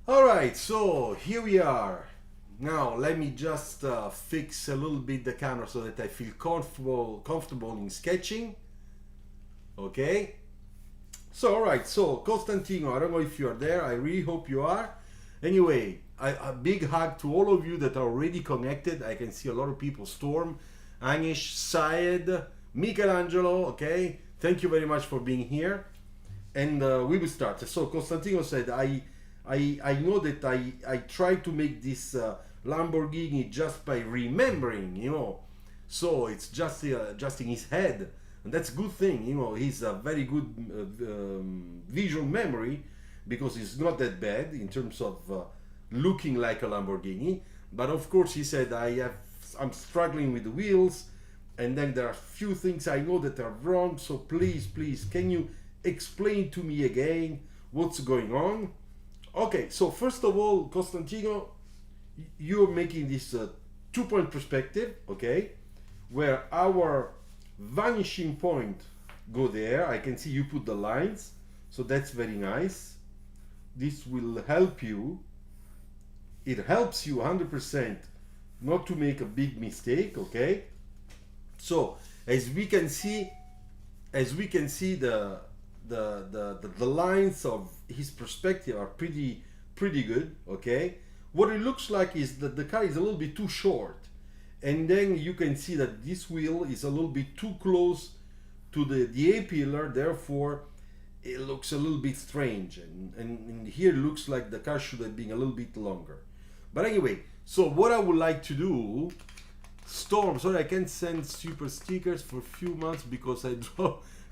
Alright, so here we are. Now let me just fix a little bit the camera so that I feel comfortable in sketching. Okay. So alright, so Costantino, I don't know if you are there, I really hope you are. Anyway, a big hug to all of you that are already connected. I can see a lot of people, Storm, Anish, Syed, Michelangelo, okay. Thank you very much for being here. And we will start. So Costantino said, I know that I try to make this Lamborghini just by remembering, you know. So it's just in his head. And that's a good thing, you know. He's a very good visual memory, because it's not that bad in terms of looking like a Lamborghini. But of course, he said, I'm struggling with the wheels, and then there are a few things I know that are wrong. So please, can you explain to me again what's going on? Okay, so first of all, Costantino, you're making this two-point perspective, okay, where our vanishing point go there. I can see you put the lines, so that's very nice. This will help you. It helps you 100% not to make a big mistake, okay? So as we can see the lines of his perspective are pretty good, okay? What it looks like is that the car is a little bit too short, and then you can see that this wheel is a little bit too close to the A-pillar, therefore it looks a little bit strange, and here it looks like the car should have been a little bit longer. But anyway, so what I would like to do, Storm, sorry I can't send super stickers for a few months because I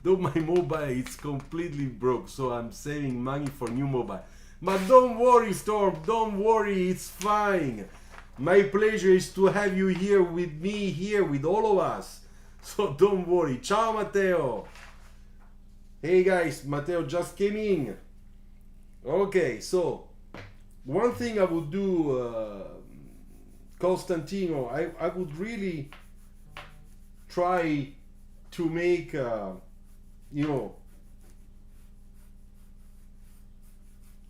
though my mobile is completely broke, so I'm saving money for new mobile. But don't worry, Storm, don't worry, it's fine. My pleasure is to have you here with me, here with all of us. So don't worry. Ciao, Matteo. Hey guys, Matteo just came in. Okay, so one thing I would do, Costantino, I would really try to make, you know,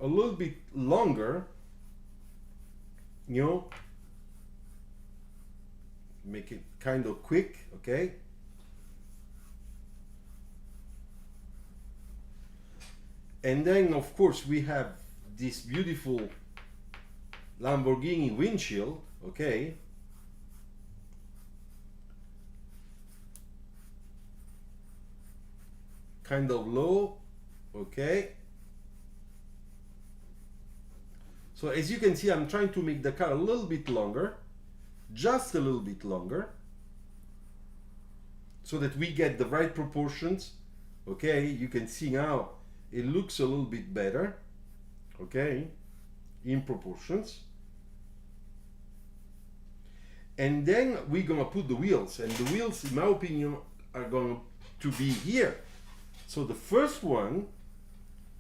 a little bit longer, you know, make it kind of quick, okay? And then of course we have this beautiful Lamborghini windshield, okay? Kind of low, okay? So as you can see, I'm trying to make the car a little bit longer, just a little bit longer, so that we get the right proportions, okay? You can see now it looks a little bit better, okay, in proportions. And then we're gonna put the wheels, and the wheels, in my opinion, are going to be here. So the first one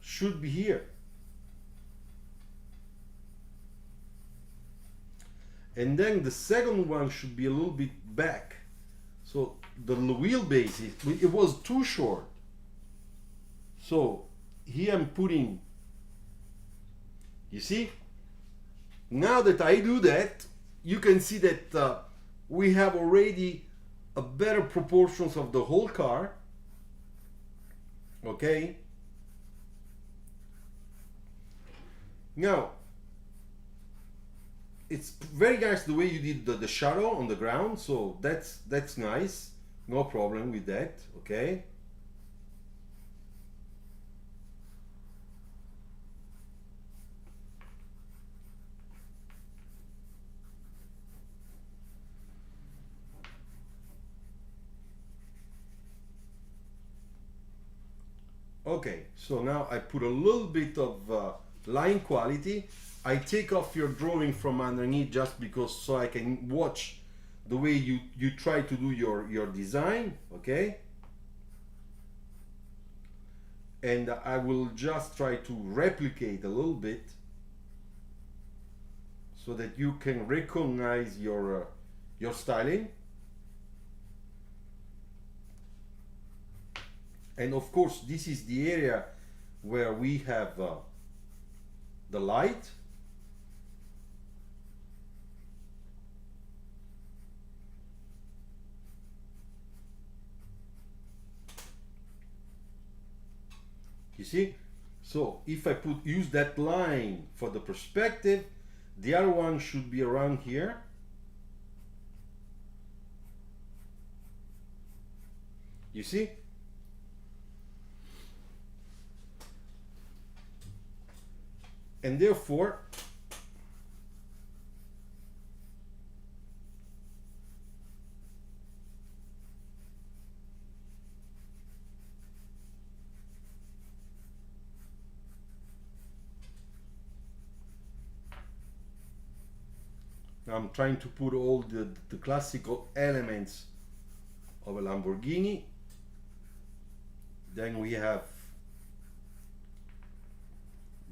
should be here. And then the second one should be a little bit back. So the wheelbase, it was too short. So here I'm putting, you see, now that I do that, you can see that we have already a better proportions of the whole car, okay? Now, it's very nice the way you did the shadow on the ground, so that's nice, no problem with that, okay? Okay, so now I put a little bit of line quality. I take off your drawing from underneath just because, so I can watch the way you try to do your design, okay? And I will just try to replicate a little bit so that you can recognize your styling. And of course, this is the area where we have the light, You see? So if I use that line for the perspective, the other one should be around here. You see? And therefore, I'm trying to put all the classical elements of a Lamborghini. Then we have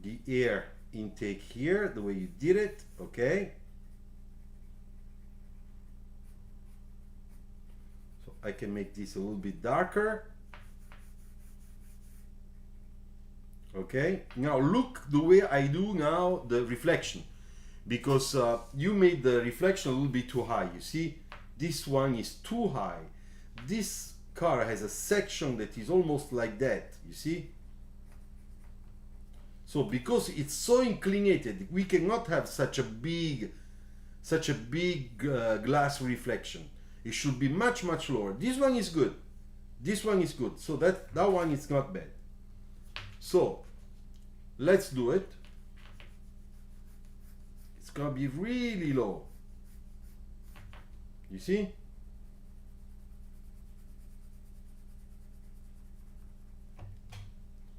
the air intake here, the way you did it, okay? So I can make this a little bit darker. Okay, now look the way I do now the reflection, because you made the reflection a little bit too high. You see, this one is too high. This car has a section that is almost like that, you see. So because it's so inclinated, we cannot have such a big glass reflection. It should be much lower. This one is good. This one is good. So that one is not bad. So let's do it. It's gonna be really low. You see?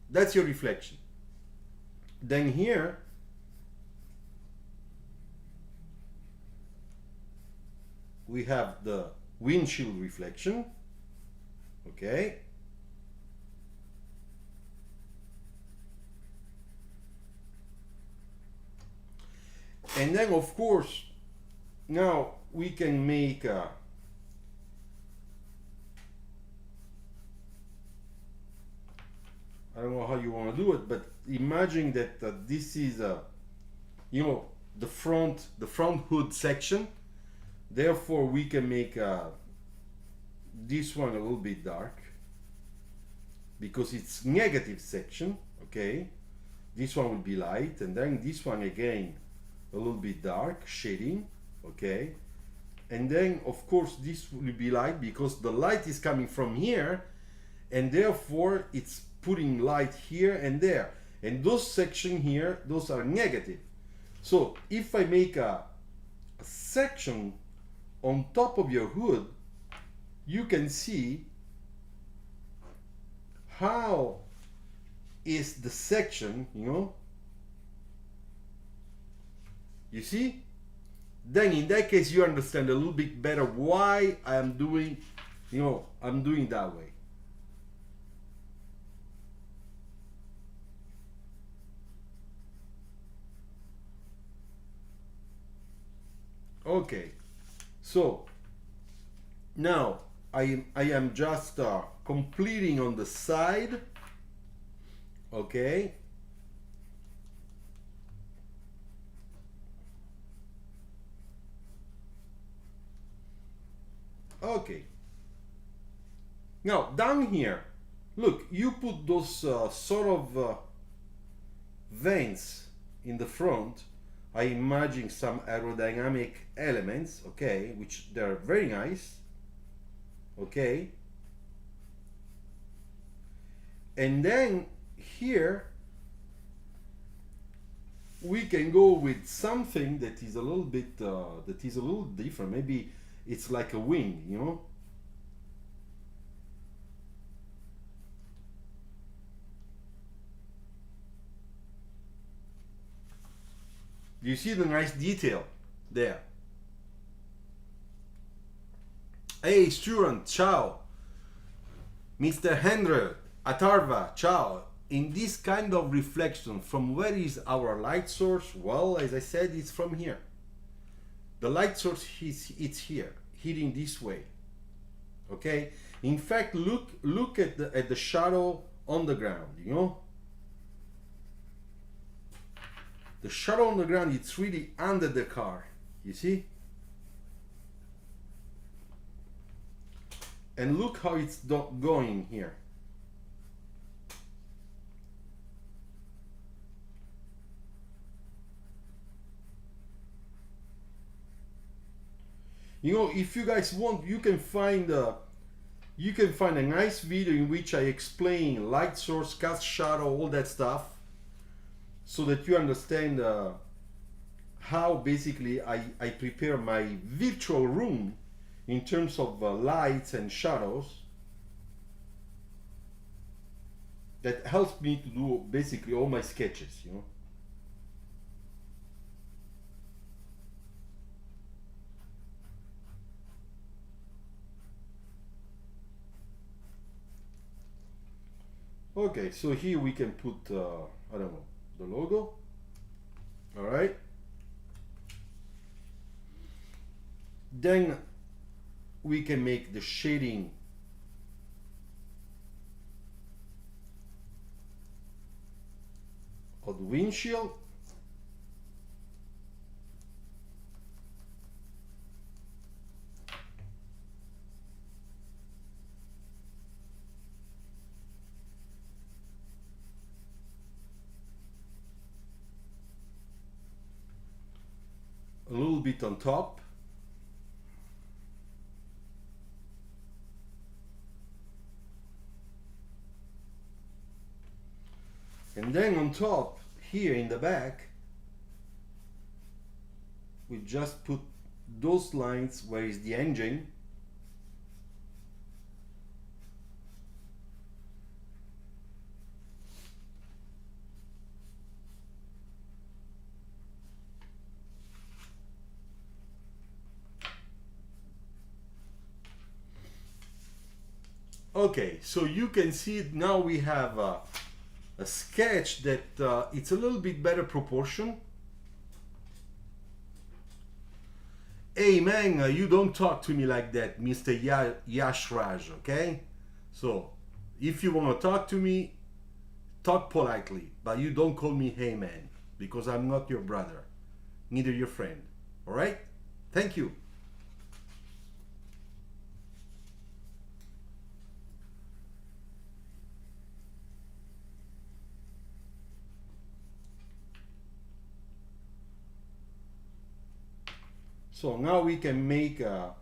That's your reflection. Then here we have the windshield reflection. Okay. And then of course now we can make a I don't know how you want to do it, but imagine that this is you know, the front hood section. Therefore we can make this one a little bit dark because it's negative section. Okay, this one will be light, and then this one again a little bit dark, shading. Okay, and then of course this will be light because the light is coming from here, and therefore it's putting light here and there, and those section here, those are negative. So if I make a section on top of your hood, you can see how is the section, you know. You see? Then in that case you understand a little bit better why I am doing, you know, I'm doing that way. Okay, so now I am just completing on the side. Okay, okay, now down here, look, you put those sort of vents in the front. I imagine some aerodynamic elements, okay, which they're very nice, okay. And then here we can go with something that is a little bit different. Maybe it's like a wing, you know. You see the nice detail there. Hey student, ciao. Mr. Hendro, Atarva, ciao. In this kind of reflection, from where is our light source? Well, as I said, it's from here. The light source it's here, hitting this way. Okay. In fact, look at the shadow on the ground. You know. The shadow on the ground, it's really under the car, you see? And look how it's going here. You know, if you guys want, you can find a nice video in which I explain light source, cast shadow, all that stuff, so that you understand how basically I prepare my virtual room in terms of lights and shadows. That helps me to do basically all my sketches, you know. Okay, so here we can put, I don't know, the logo. All right. Then we can make the shading of the windshield. A little bit on top. And then on top, here in the back, we just put those lines where is the engine. Okay, so you can see now we have a sketch that it's a little bit better proportion. Hey man, you don't talk to me like that, Mr. Yashraj, okay? So, if you want to talk to me, talk politely, but you don't call me hey man, because I'm not your brother, neither your friend, alright? Thank you. So now we can make a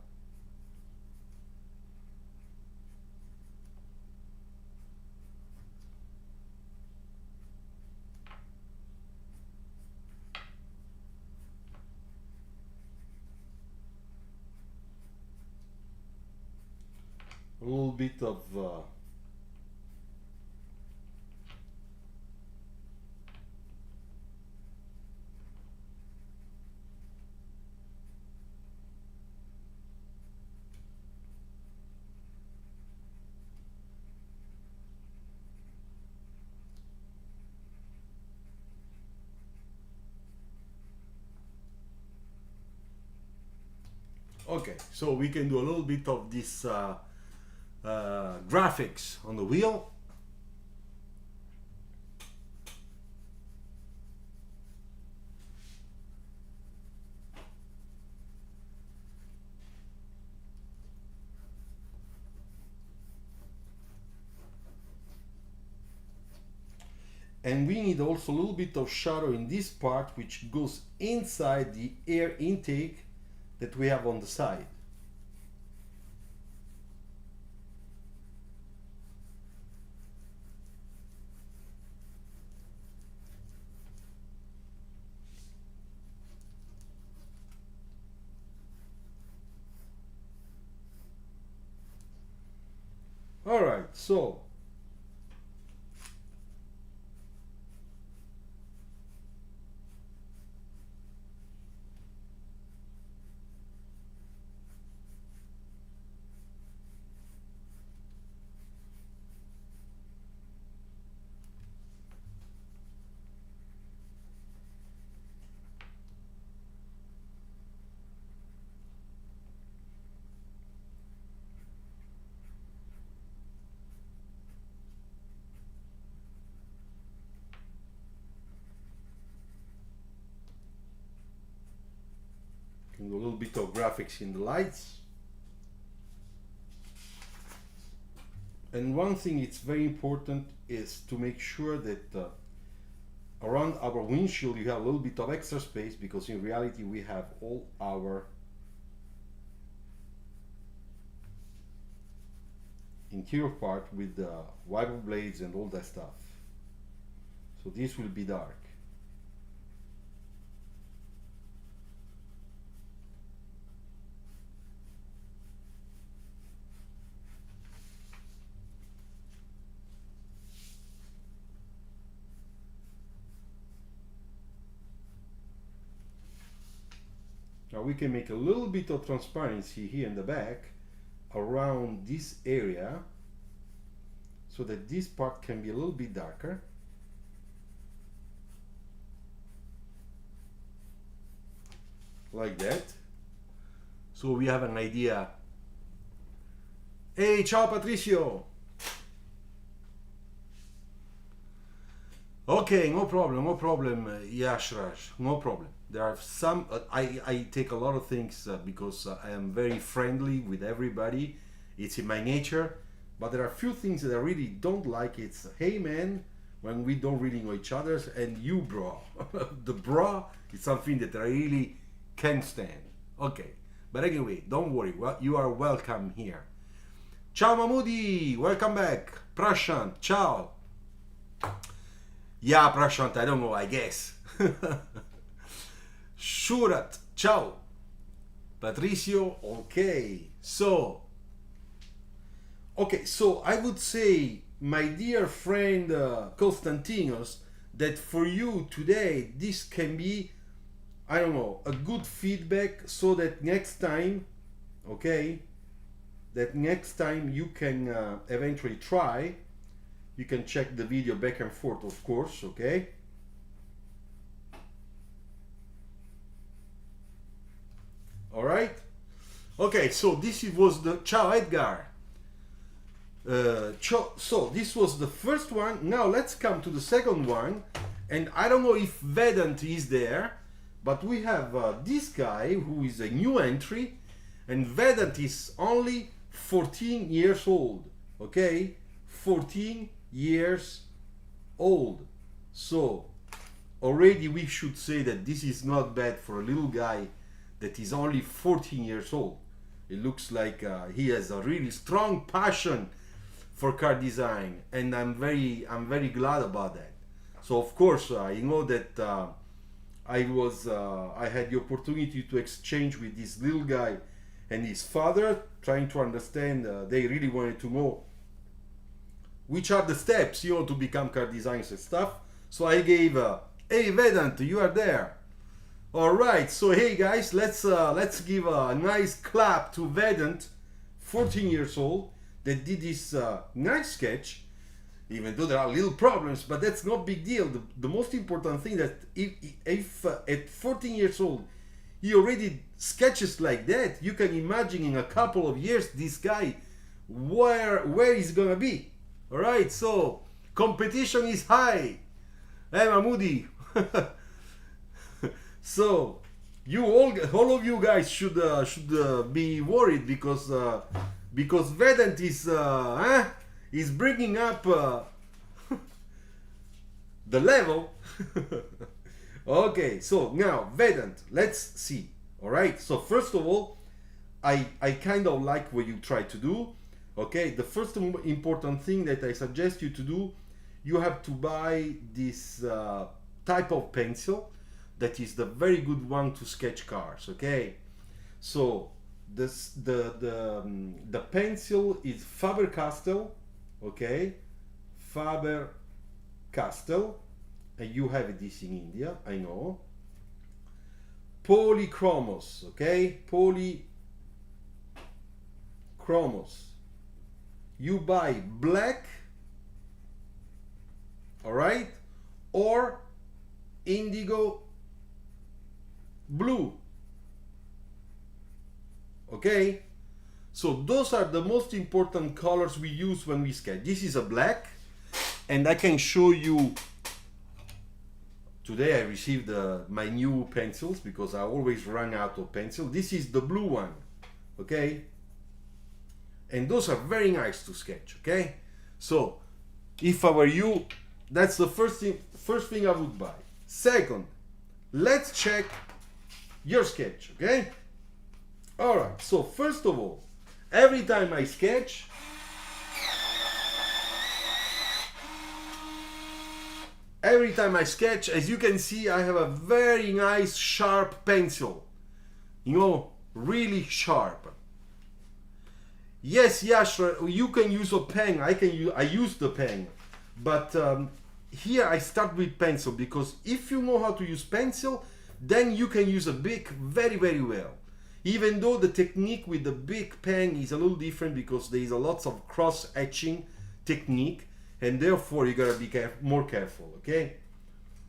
little bit of okay, so we can do a little bit of this graphics on the wheel. And we need also a little bit of shadow in this part, which goes inside the air intake that we have on the side. All right, so can do a little bit of graphics in the lights. And one thing it's very important is to make sure that around our windshield you have a little bit of extra space, because in reality we have all our interior part with the wiper blades and all that stuff. So this will be dark. Now we can make a little bit of transparency here in the back around this area so that this part can be a little bit darker. Like that. So we have an idea. Hey, ciao Patricio! Okay, no problem, Yashraj, no problem. There are some, I take a lot of things because I am very friendly with everybody. It's in my nature. But there are a few things that I really don't like. It's, hey man, when we don't really know each other, and you bro. The bro is something that I really can't stand. Okay, but anyway, don't worry, well, you are welcome here. Ciao Mahmoudi, welcome back. Prashant, ciao. Yeah, Prashant, I don't know, I guess. Shurat, ciao. Patricio, okay. So I would say, my dear friend Konstantinos, that for you today, this can be, I don't know, a good feedback so that next time, okay, that next time you can eventually try. You can check the video back and forth, of course, okay? All right? Okay, so this was the... Ciao, Edgar. So this was the first one. Now let's come to the second one. And I don't know if Vedant is there, but we have this guy who is a new entry. And Vedant is only 14 years old, okay? 14 years old. So already we should say that this is not bad for a little guy that is only 14 years old. It looks like he has a really strong passion for car design, and I'm very glad about that. So of course I know that I had the opportunity to exchange with this little guy and his father, trying to understand. They really wanted to know which are the steps, to become car designers and stuff. So I gave, hey Vedant, you are there. All right, so hey guys, let's give a nice clap to Vedant, 14 years old, that did this nice sketch, even though there are little problems, but that's not big deal. The most important thing that if at 14 years old, he already sketches like that, you can imagine in a couple of years, this guy, where he's gonna be. All right, so competition is high. Hey, Mahmoudi. So you all of you guys should be worried because Vedant is bringing up the level. Okay, so now Vedant, let's see. All right. So first of all, I kind of like what you try to do. Okay, the first important thing that I suggest you to do, you have to buy this type of pencil that is the very good one to sketch cars. Okay, so the pencil is Faber Castell. Okay, Faber Castell, and you have this in India, I know. Polychromos. Okay, polychromos. You buy black, all right, or indigo blue. Okay, so those are the most important colors we use when we sketch. This is a black, and I can show you. Today I received my new pencils because I always run out of pencil. This is the blue one, okay? And those are very nice to sketch, okay? So if I were you, that's the first thing I would buy. Second, let's check your sketch, okay? All right, so first of all, every time I sketch, every time I sketch, as you can see, I have a very nice sharp pencil, you know, really sharp. Yes, Yashra, you can use a pen. I use the pen, but here I start with pencil, because if you know how to use pencil, then you can use a bic very, very well. Even though the technique with the big pen is a little different, because there is a lot of cross etching technique, and therefore you gotta be more careful, okay?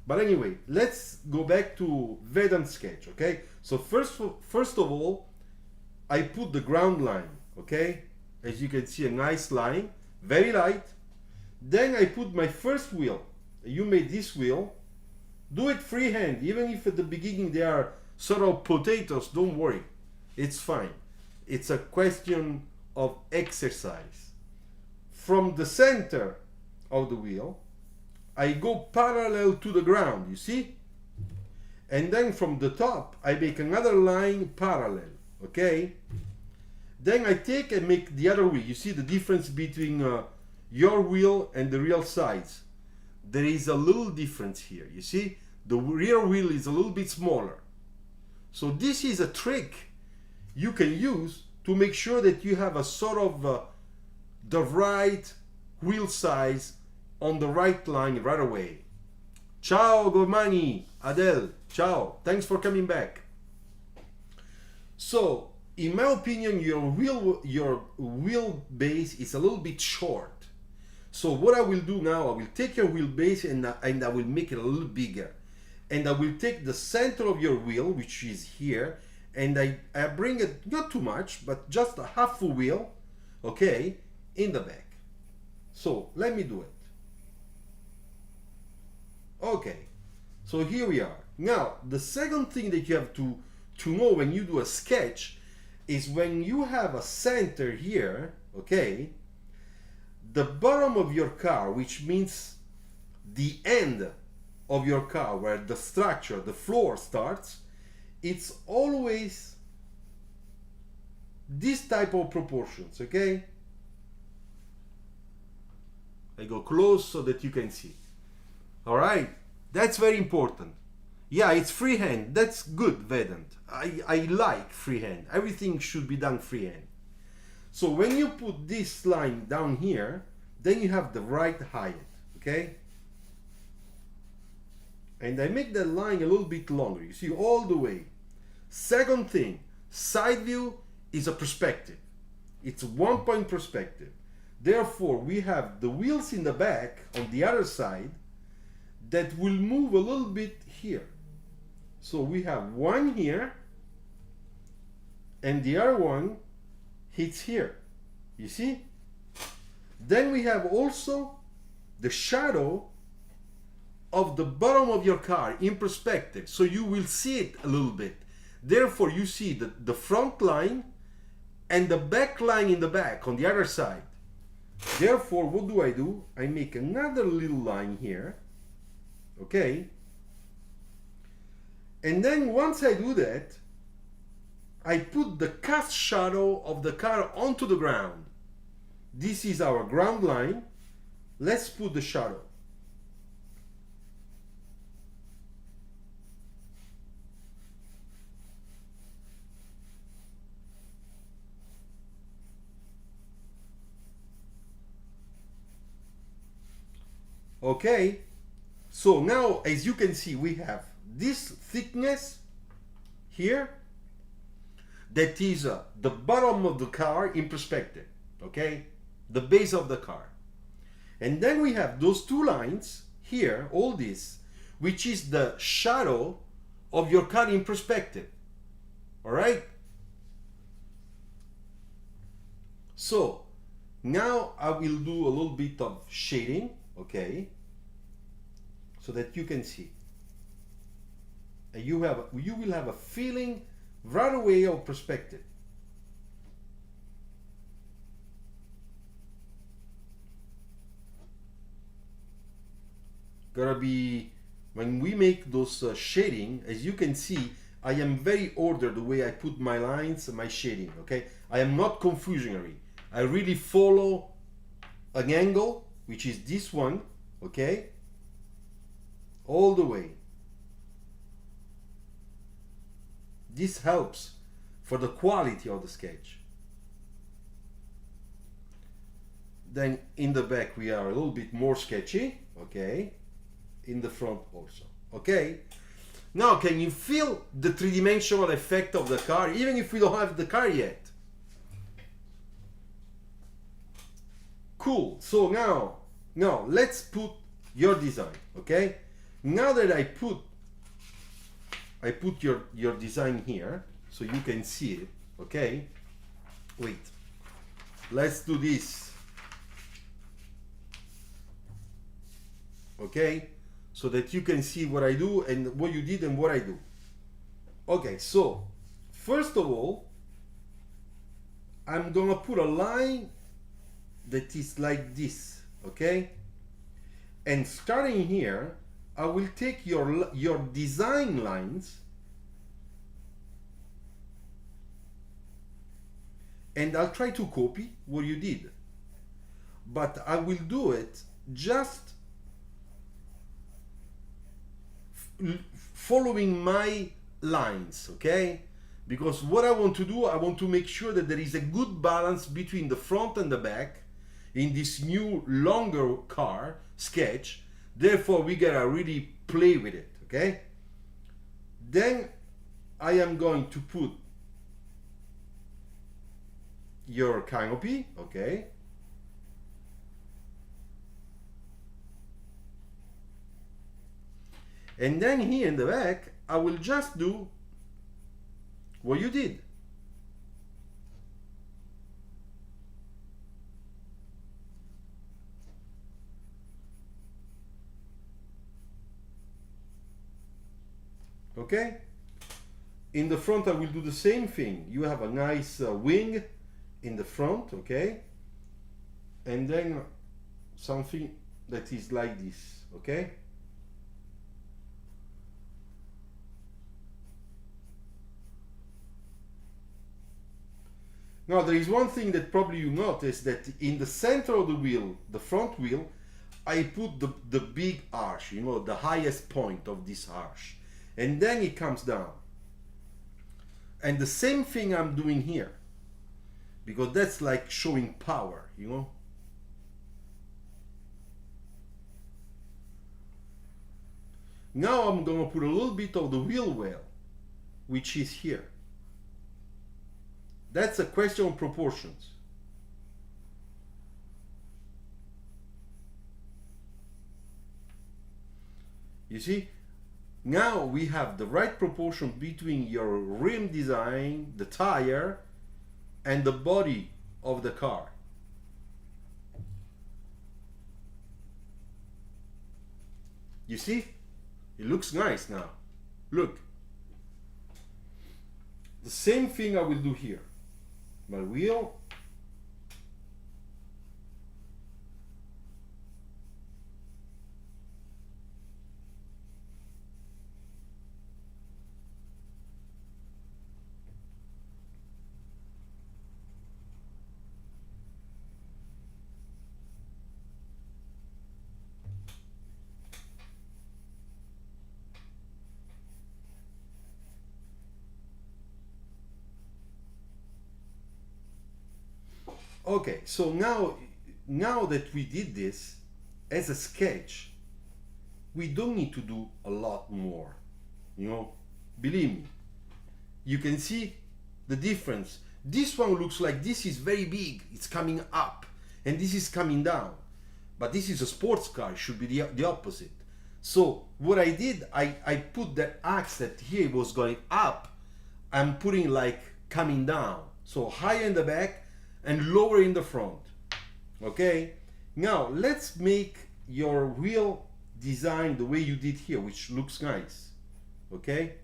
But anyway, let's go back to Vedant sketch, okay? So first of all, I put the ground line, okay? As you can see, a nice line, very light. Then I put my first wheel. You made this wheel. Do it freehand, even if at the beginning they are sort of potatoes, don't worry. It's fine. It's a question of exercise. From the center of the wheel, I go parallel to the ground, you see? And then from the top, I make another line parallel, okay? Then I take and make the other wheel. You see the difference between your wheel and the real size? There is a little difference here, you see? The rear wheel is a little bit smaller. So this is a trick you can use to make sure that you have a sort of the right wheel size on the right line right away. Ciao Gomani, Adele, ciao, thanks for coming back. So, in my opinion, your wheel base is a little bit short. So what I will do now, I will take your wheelbase and I will make it a little bigger. And I will take the center of your wheel, which is here, and I bring it, not too much, but just a half a wheel, okay, in the back. So let me do it. Okay, so here we are. Now, the second thing that you have to know when you do a sketch is when you have a center here, okay, the bottom of your car, which means the end of your car where the structure, the floor starts, it's always this type of proportions, okay? I go close so that you can see. All right, that's very important. Yeah, it's freehand. That's good, Vedant. I like freehand. Everything should be done freehand. So when you put this line down here, then you have the right height, okay? And I make that line a little bit longer. You see, all the way. Second thing, side view is a perspective. It's a one-point perspective. Therefore, we have the wheels in the back on the other side that will move a little bit here. So we have one here, and the other one hits here. You see? Then we have also the shadow of the bottom of your car in perspective, so you will see it a little bit. Therefore, you see the front line and the back line in the back on the other side. Therefore, what do? I make another little line here, okay? And then once I do that, I put the cast shadow of the car onto the ground. This is our ground line. Let's put the shadow. Okay, so now as you can see, we have this thickness here that is the bottom of the car in perspective, okay, the base of the car. And then we have those two lines here, all this, which is the shadow of your car in perspective. All right, so now I will do a little bit of shading, okay, so that you can see. And you will have a feeling right away of perspective. Gotta be, when we make those shading, as you can see, I am very ordered the way I put my lines and my shading, okay? I am not confusionary. I really follow an angle, which is this one, okay? all the way. This helps for the quality of the sketch. Then in the back we are a little bit more sketchy, okay? In the front also, okay? Now can you feel the three-dimensional effect of the car, even if we don't have the car yet? Cool. So now let's put your design, okay? Now that I put your design here so you can see it, okay? Wait, let's do this, okay? So that you can see what I do and what you did and what I do. Okay, so first of all, I'm gonna put a line that is like this, okay? And starting here, I will take your design lines and I'll try to copy what you did, but I will do it just following my lines, okay? Because what I want to do, I want to make sure that there is a good balance between the front and the back in this new longer car sketch. Therefore we gotta really play with it, okay? Then I am going to put your canopy, okay? And then here in the back I will just do what you did. Okay? In the front I will do the same thing. You have a nice wing in the front, okay? And then something that is like this, okay? Now there is one thing that probably you noticed, that in the center of the wheel, the front wheel, I put the big arch, you know, the highest point of this arch. And then it comes down. And the same thing I'm doing here, because that's like showing power, you know. Now I'm gonna put a little bit of the wheel well, which is here. That's a question of proportions. You see? Now we have the right proportion between your rim design, the tire, and the body of the car. You see? It looks nice now. Look. The same thing I will do here. My wheel. Okay, so now that we did this as a sketch, we don't need to do a lot more, you know. Believe me, you can see the difference. This one looks like this is very big, it's coming up, and this is coming down. But this is a sports car, it should be the opposite. So what I did, I put that axe that here was going up, I'm putting like coming down. So higher in the back and lower in the front. Okay, now let's make your wheel design the way you did here, which looks nice. Okay,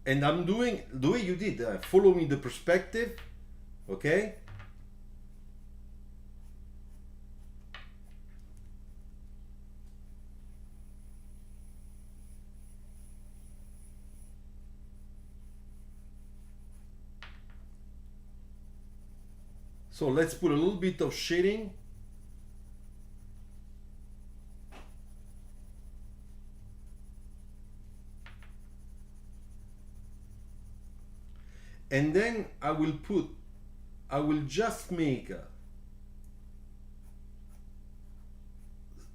and I'm doing the way you did, following the perspective. Okay, So let's put a little bit of shading. And then I will just make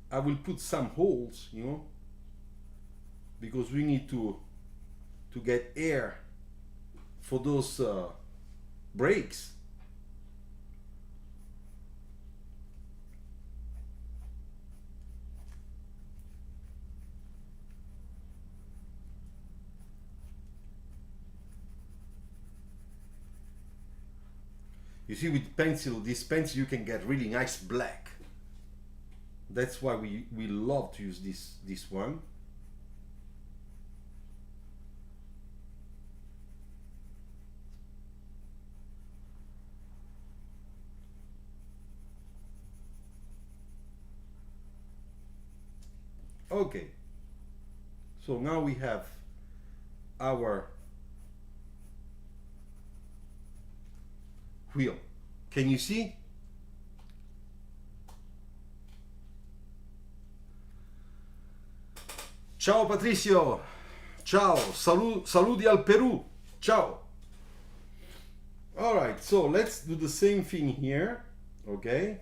I will put some holes, you know, because we need to get air for those brakes. You see, with pencil, this pencil, you can get really nice black. That's why we love to use this one. Okay, so now we have our wheel. Can you see? Ciao Patricio, ciao, saluti al Perù, ciao. All right, so let's do the same thing here, okay?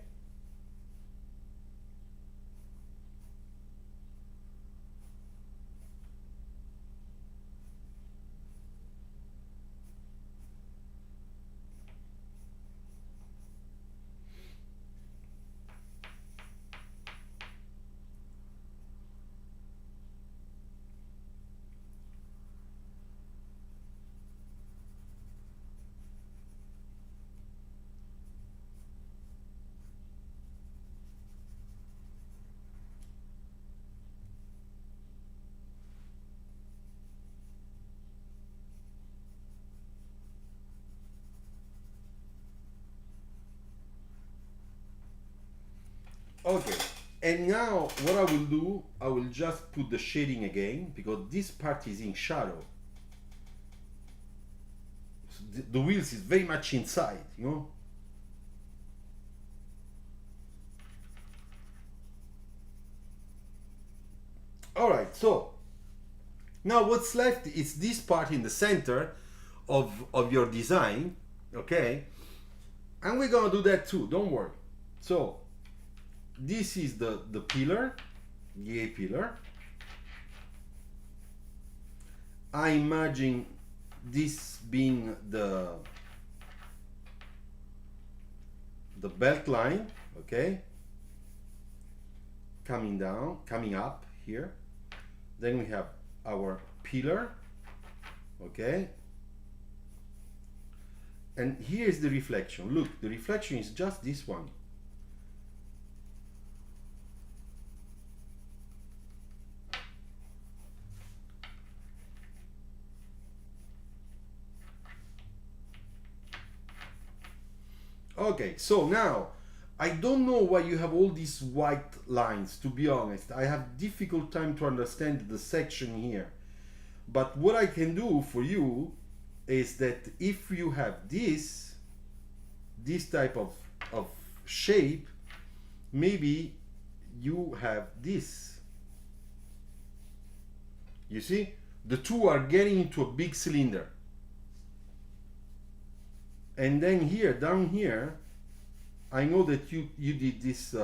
Okay, and now what I will do, I will just put the shading again, because this part is in shadow. So the wheels is very much inside, you know. All right, so now what's left is this part in the center of your design, okay? And we're gonna do that too, don't worry. So this is the pillar, the A-pillar. I imagine this being the belt line, okay? Coming down, coming up here. Then we have our pillar, okay? And here's the reflection. Look, the reflection is just this one. Okay, so now I don't know why you have all these white lines, to be honest. I have difficult time to understand the section here. But what I can do for you is that if you have this type of shape, maybe you have this. You see? The two are getting into a big cylinder. And then here, down here, I know that you did this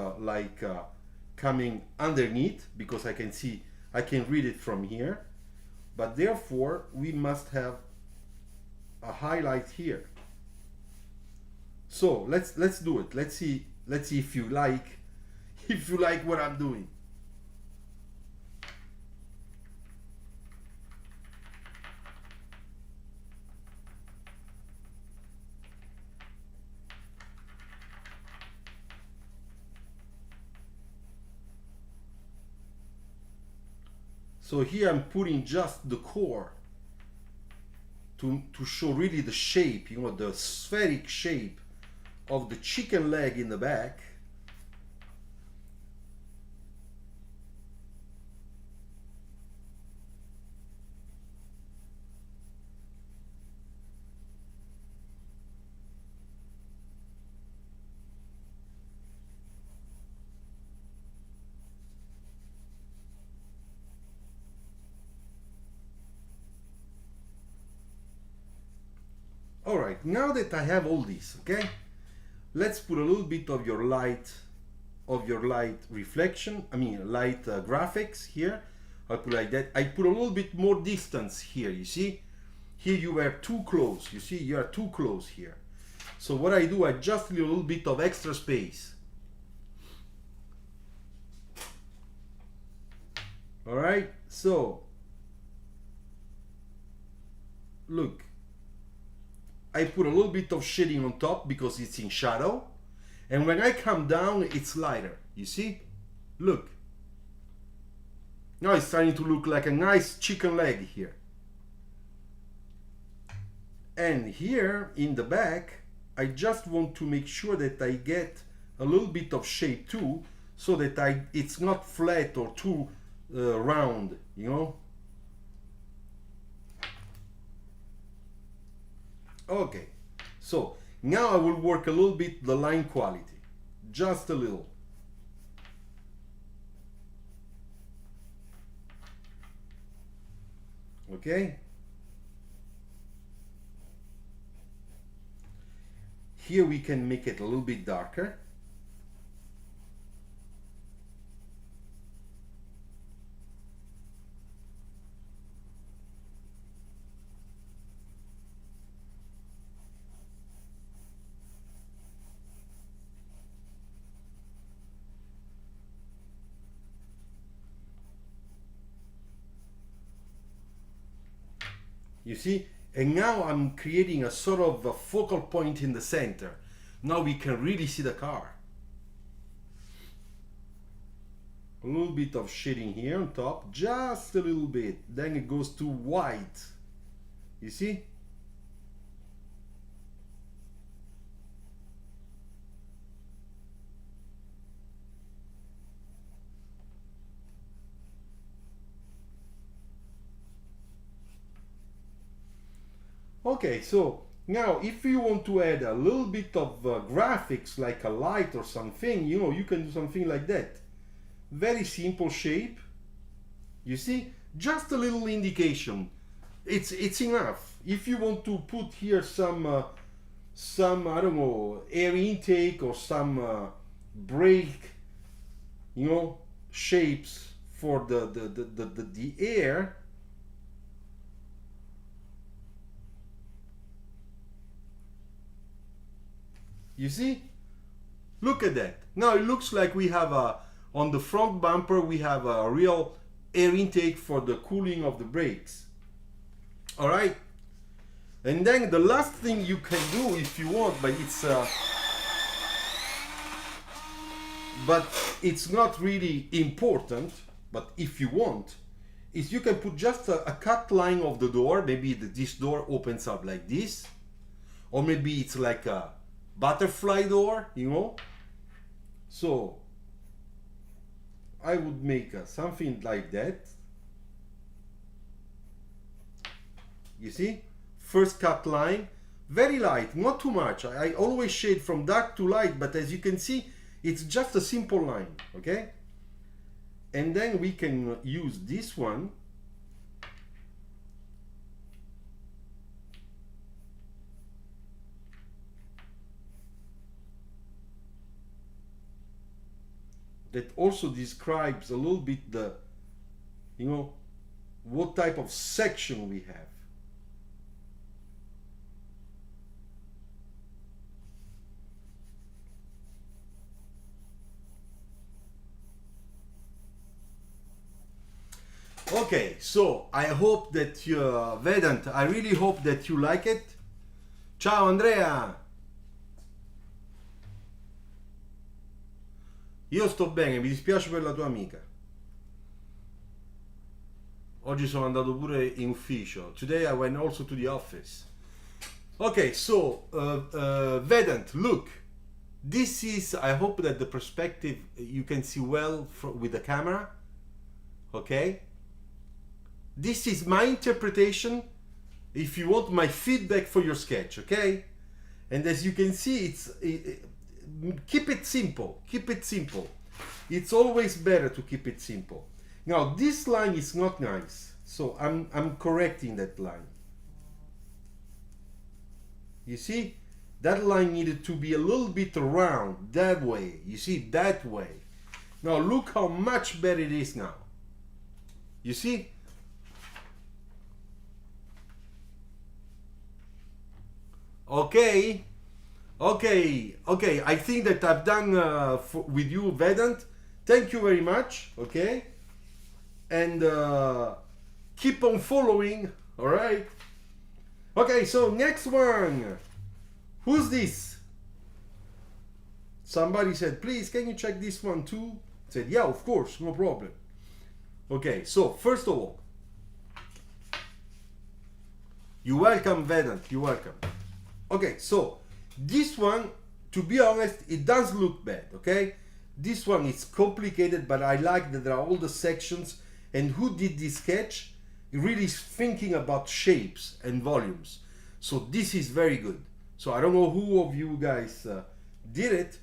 coming underneath, because I can read it from here. But therefore, we must have a highlight here. So let's do it. Let's see if you like what I'm doing. So here I'm putting just the core to show really the shape, you know, the spheric shape of the chicken leg in the back. All right, now that I have all this, okay, let's put a little bit of your light reflection, I mean light graphics here. I put like that. I put a little bit more distance here, you see. Here you were too close, you see, you are too close here. So what I do, I just leave a little bit of extra space. All right, so look, I put a little bit of shading on top because it's in shadow, and when I come down it's lighter, you see. Look, now it's starting to look like a nice chicken leg here. And here in the back I just want to make sure that I get a little bit of shape too, so that it's not flat or too round, you know. Okay, so now I will work a little bit the line quality, just a little. Okay, here we can make it a little bit darker. You see, and now I'm creating a sort of a focal point in the center. Now we can really see the car. A little bit of shading here on top, just a little bit. Then it goes to white. You see? Okay, so now if you want to add a little bit of graphics like a light or something, you know, you can do something like that. Very simple shape. You see, just a little indication. It's enough. If you want to put here some I don't know, air intake or some brake, you know, shapes for the air. You see? Look at that. Now it looks like we have on the front bumper we have a real air intake for the cooling of the brakes. All right? And then the last thing you can do if you want, but it's not really important, but if you want, is you can put just a cut line of the door. Maybe this door opens up like this, or maybe it's like a butterfly door, you know. So I would make something like that. You see, first cut line, very light, not too much. I always shade from dark to light, but as you can see, it's just a simple line. Okay, and then we can use this one that also describes a little bit the, you know, what type of section we have. Okay, so I hope that you, Vedant, I really hope that you like it. Ciao Andrea! Io sto bene, mi dispiace per la tua amica. Oggi sono andato pure in ufficio. Today I went also to the office. Okay, so Vedant, look. This is, I hope that the perspective you can see well with the camera. Okay? This is my interpretation. If you want my feedback for your sketch, okay? And as you can see, keep it simple. Keep it simple. It's always better to keep it simple. Now this line is not nice, so I'm correcting that line. You see, that line needed to be a little bit round, that way. You see, that way. Now look how much better it is now. You see? Okay. Okay. I think that I've done with you, Vedant. Thank you very much. Okay. And keep on following. All right. Okay, so next one. Who's this? Somebody said, please, can you check this one too? I said, yeah, of course, no problem. Okay, so first of all, you're welcome, Vedant, you're welcome. Okay, so this one, to be honest, it does look bad, okay? This one is complicated, but I like that there are all the sections, and who did this sketch? He really is thinking about shapes and volumes. So this is very good. So I don't know who of you guys did it.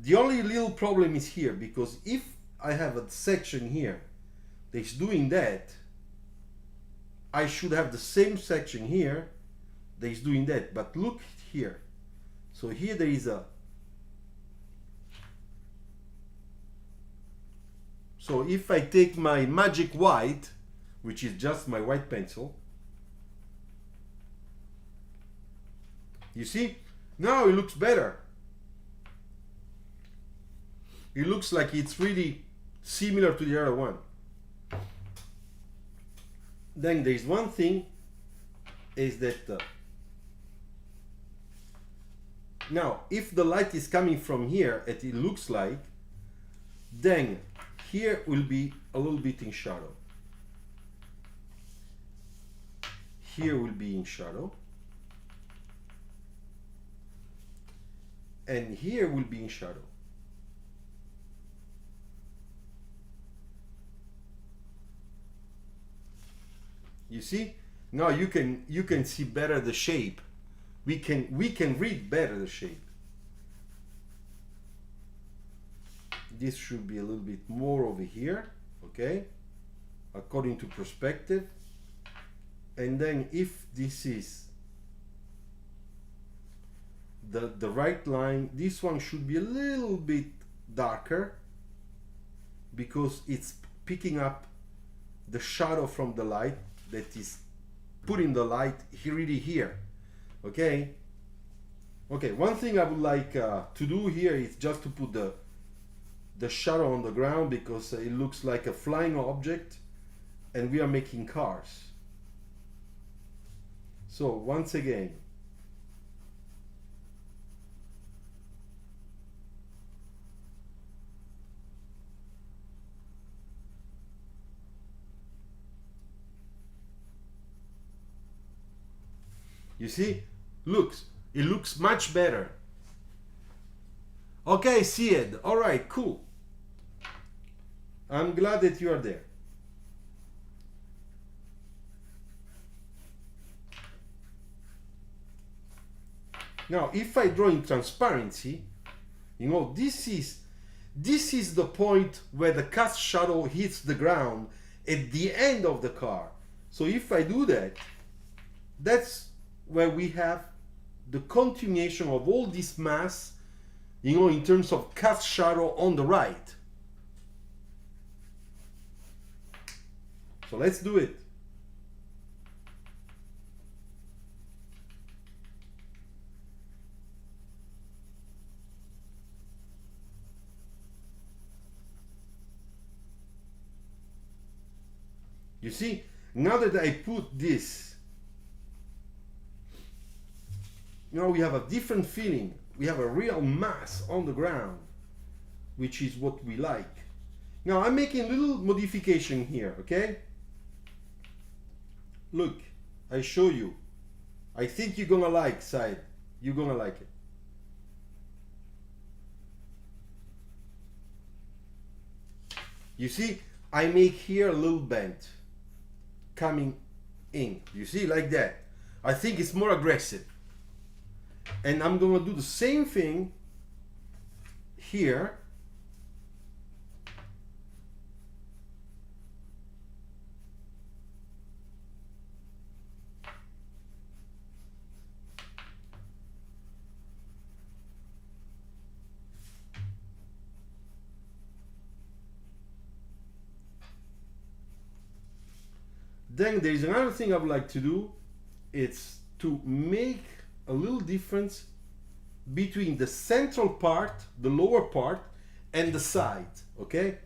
The only little problem is here, because if I have a section here that's doing that, I should have the same section here that is doing that. But look here. So here there is a... So if I take my magic white, which is just my white pencil, you see, now it looks better. It looks like it's really similar to the other one. Then there's one thing, is that now if the light is coming from here, as it looks like, then here will be a little bit in shadow. Here will be in shadow. And here will be in shadow. You see? Now you can see better the shape. We can read better the shape. This should be a little bit more over here, okay? According to perspective. And then if this is the right line, this one should be a little bit darker, because it's picking up the shadow from the light that is putting the light really here. Okay. Okay, one thing I would like to do here is just to put the shadow on the ground, because it looks like a flying object and we are making cars. So once again, you see, it looks much better. Okay, Syed, all right, cool. I'm glad that you are there. Now, if I draw in transparency, you know, this is the point where the cast shadow hits the ground at the end of the car. So if I do that, that's where we have the continuation of all this mass, you know, in terms of cast shadow on the right. So let's do it. You see, now that I put this, you know, we have a different feeling. We have a real mass on the ground, which is what we like. Now I'm making a little modification here, okay? Look, I show you. I think you're gonna like, Syed. You're gonna like it. You see, I make here a little bend coming in. You see, like that. I think it's more aggressive. And I'm gonna do the same thing here. Then there is another thing I would like to do. It's to make a little difference between the central part, the lower part, and the side, okay?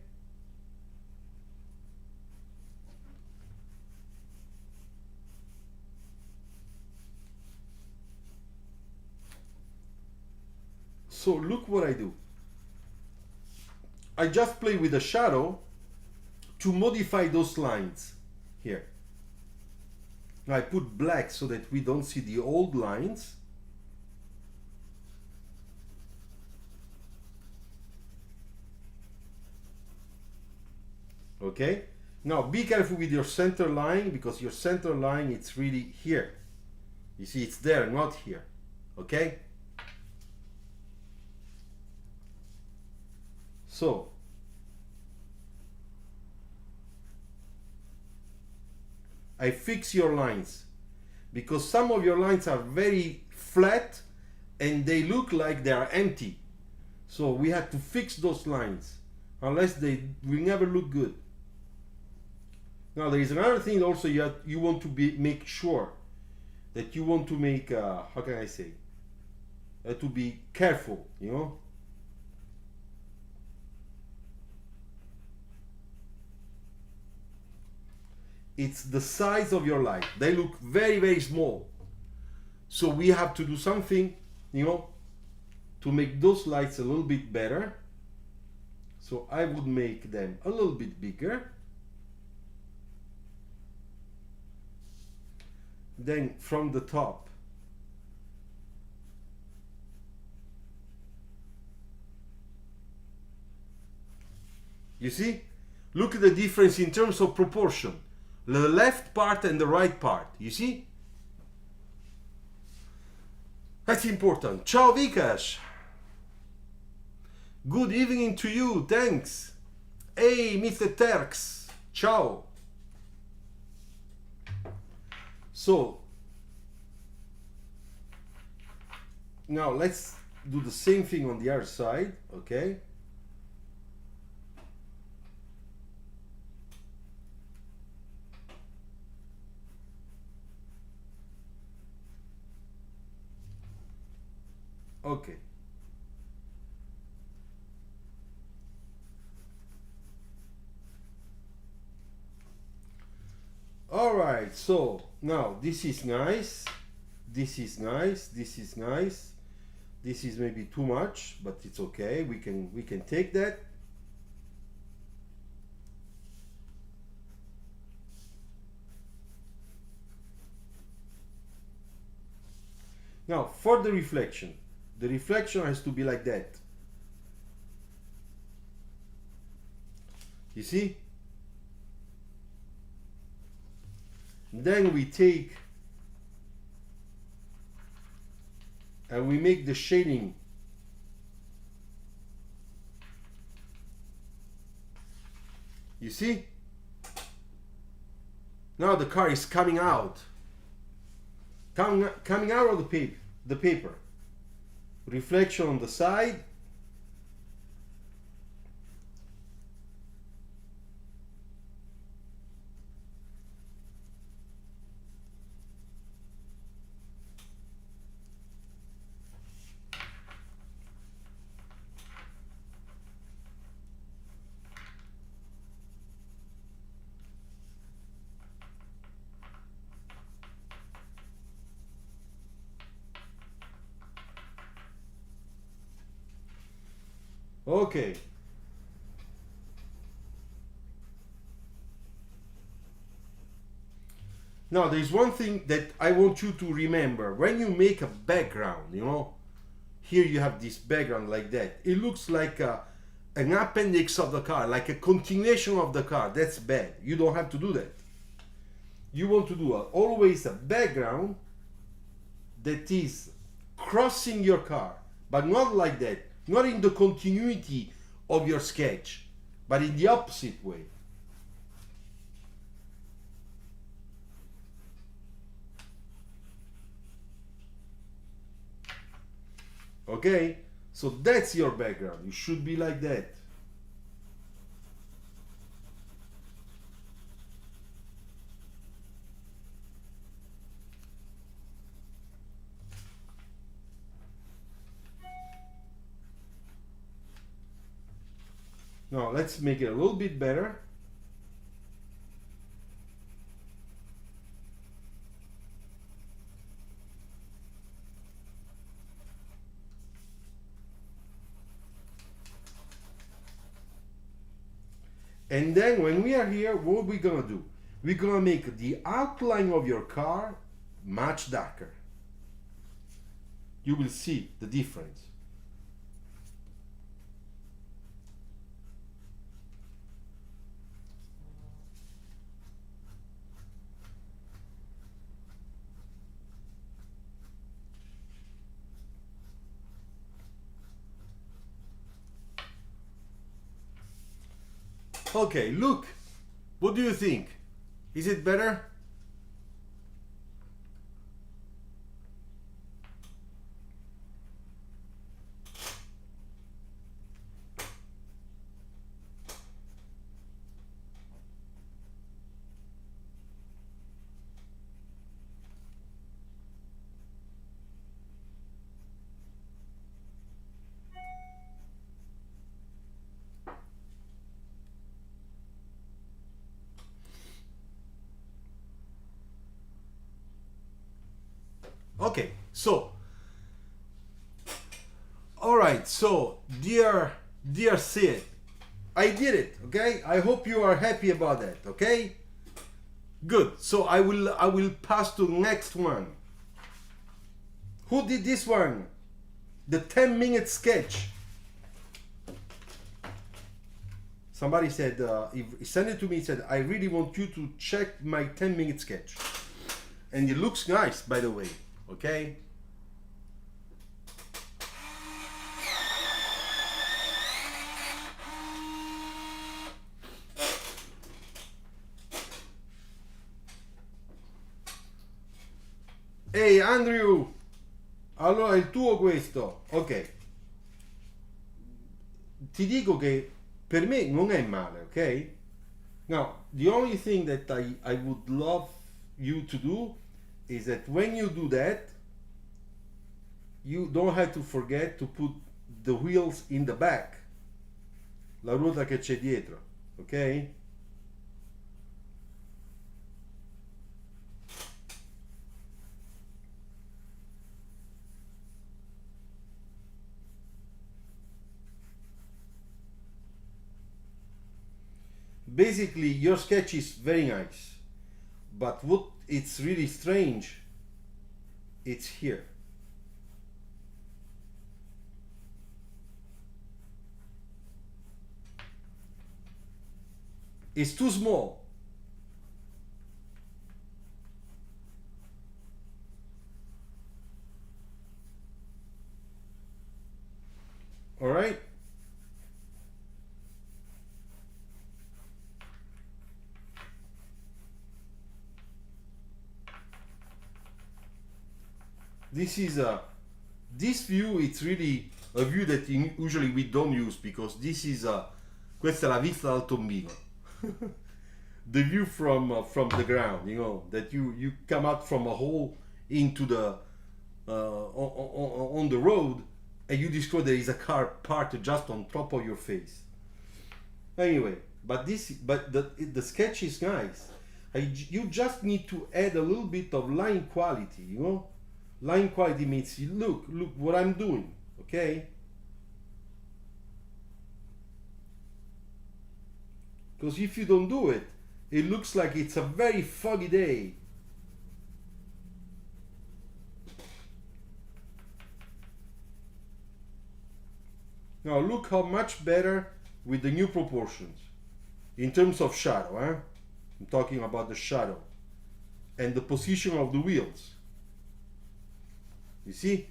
So look what I do. I just play with the shadow to modify those lines here. I put black so that we don't see the old lines. Okay, now be careful with your center line, because your center line, it's really here. You see, it's there, not here. Okay, so I fix your lines, because some of your lines are very flat and they look like they are empty. So we have to fix those lines, unless they will never look good. Now there is another thing also. You want to make sure that you want to make how can I say, to be careful, you know. It's the size of your light. They look very, very small. So we have to do something, you know, to make those lights a little bit better. So I would make them a little bit bigger. Then from the top, you see, look at the difference in terms of proportion. The left part and the right part, you see? That's important. Ciao Vikash. Good evening to you, thanks. Hey, Mr. Terks. Ciao. So, now let's do the same thing on the other side, okay? Okay. All right, so now this is nice, this is nice, this is nice, this is maybe too much, but it's okay, we can take that. Now for the reflection has to be like that. You see? Then we take and we make the shading. You see? Now the car is coming out. Coming out of the paper. Reflection on the side. Okay. Now there is one thing that I want you to remember. When you make a background, you know, here you have this background like that. It looks like an appendix of the car, like a continuation of the car. That's bad. You don't have to do that. You want to do always a background that is crossing your car, but not like that. Not in the continuity of your sketch, but in the opposite way. Okay? So that's your background. It should be like that. Now let's make it a little bit better. And then when we are here, what we're gonna do? We're gonna make the outline of your car much darker. You will see the difference. Okay, look. What do you think? Is it better? Okay, so all right, so dear Sid, I did it. Okay, I hope you are happy about that. Okay, good. So I will pass to the next one. Who did this one? The 10-minute sketch. Somebody said, he sent it to me, said, I really want you to check my 10-minute sketch. And it looks nice, by the way. Okay. Ehi Andrew, allora il tuo questo, ok. Ti dico che per me non è male, ok? Now, the only thing that I would love you to do is that when you do that, you don't have to forget to put the wheels in the back, la ruota che c'è dietro, ok? Basically, your sketch is very nice, but what it's really strange, it's here. It's too small. All right. This is this view. It's really a view that usually we don't use because this is questa è la vista dal tombino. The view from the ground, you know, that you come out from a hole into the on the road and you discover there is a car parked just on top of your face. Anyway, but the sketch is nice. You just need to add a little bit of line quality, you know. Line quality means look what I'm doing, okay? Because if you don't do it, it looks like it's a very foggy day. Now look how much better with the new proportions in terms of shadow, eh? I'm talking about the shadow and the position of the wheels. You see?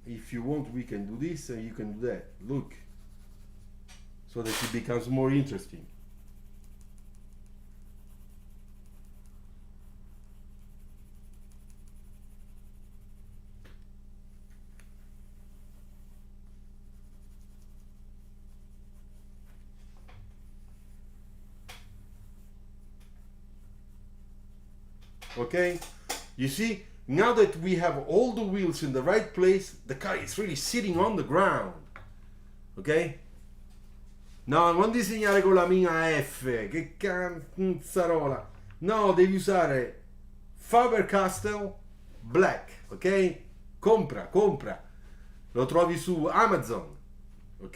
If you want, we can do this and you can do that. Look. So that it becomes more interesting. Okay? You see, now that we have all the wheels in the right place, the car is really sitting on the ground. Okay? ok? No, non disegnare con la mia F, che cazzarola. No, devi usare Faber Castell Black, ok? Compra, compra. Lo trovi su Amazon, ok?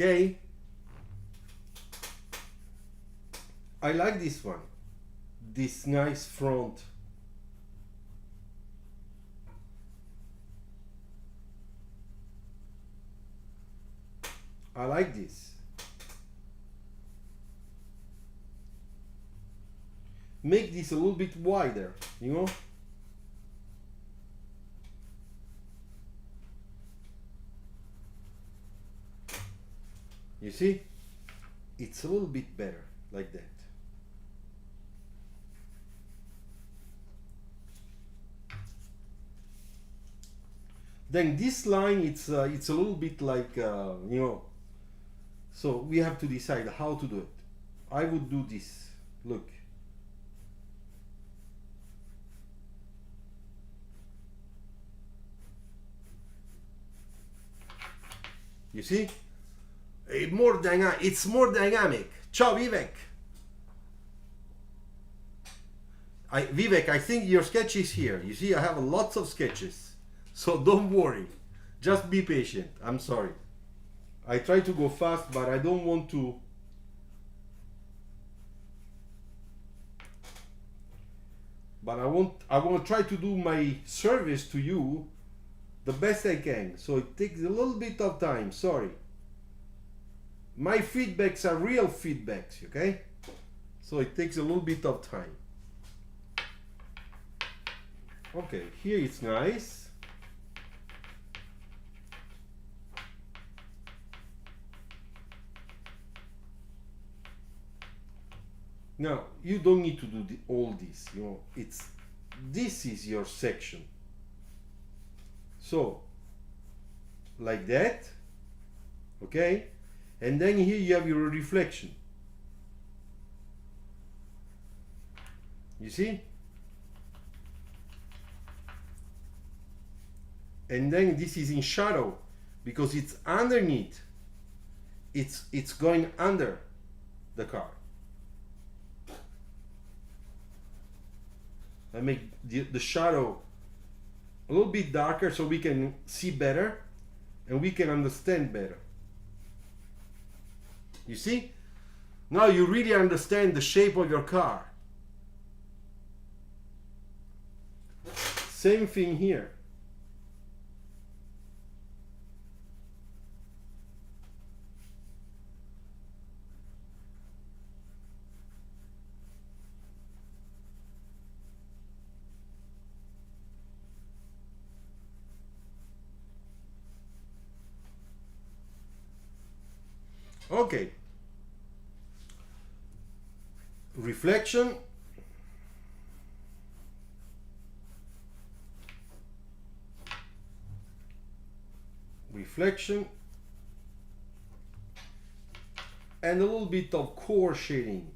I like this one. This nice front. I like this. Make this a little bit wider, you know? You see? It's a little bit better like that. Then this line, it's a little bit like, you know, so we have to decide how to do it. I would do this, look. You see? It's more dynamic. Ciao Vivek! Vivek, I think your sketch is here. You see, I have lots of sketches. So don't worry. Just be patient. I'm sorry. I try to go fast, but I don't want to. But I want to try to do my service to you the best I can. So it takes a little bit of time. Sorry. My feedbacks are real feedbacks, okay? So it takes a little bit of time. Okay, here it's nice. Now, you don't need to do all this, you know, this is your section. So, like that, okay? And then here you have your reflection. You see? And then this is in shadow because it's underneath. It's going under the car. I make the shadow a little bit darker so we can see better and we can understand better. You see? Now you really understand the shape of your car. Same thing here. Okay. Reflection. Reflection. And a little bit of core shading.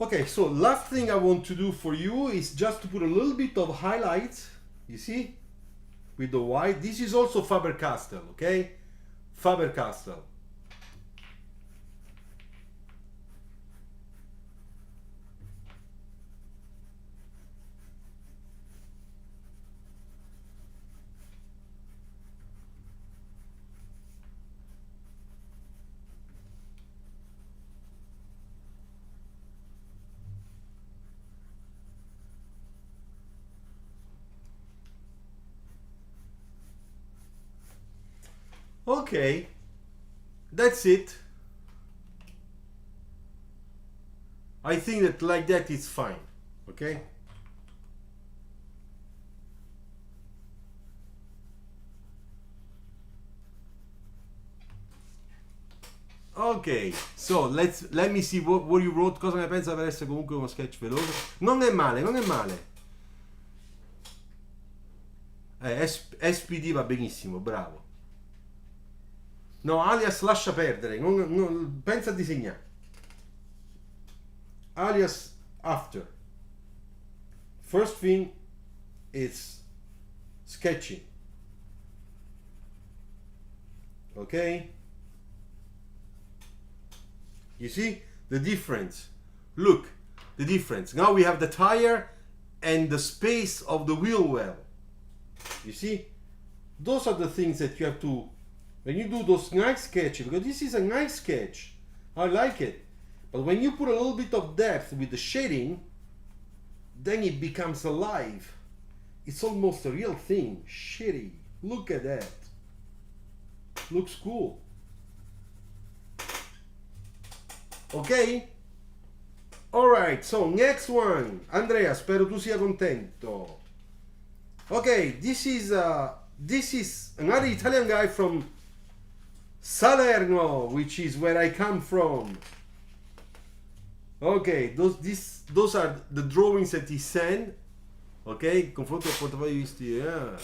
Okay, so last thing I want to do for you is just to put a little bit of highlights, you see, with the white. This is also Faber-Castell, okay? Faber-Castell. Okay, that's it. I think that like that is fine, okay? Ok, so let me see what you wrote. Cosa ne pensa per essere comunque uno sketch veloce? Non è male, non è male. SPD va benissimo, bravo. No, alias lascia perdere, pensa a disegnare. Alias after. First thing is sketching. Okay? You see the difference? Look, the difference. Now we have the tire and the space of the wheel well. You see? Those are the things that you have to, when you do those nice sketches, because this is a nice sketch. I like it. But when you put a little bit of depth with the shading, then it becomes alive. It's almost a real thing. Shitty. Look at that. Looks cool. Ok? Alright, so next one. Andrea, spero tu sia contento. Okay, this is another Italian guy from Salerno, which is where I come from. Okay, those are the drawings that he sent. Ok, confronto al portafoglio visti. Yeah.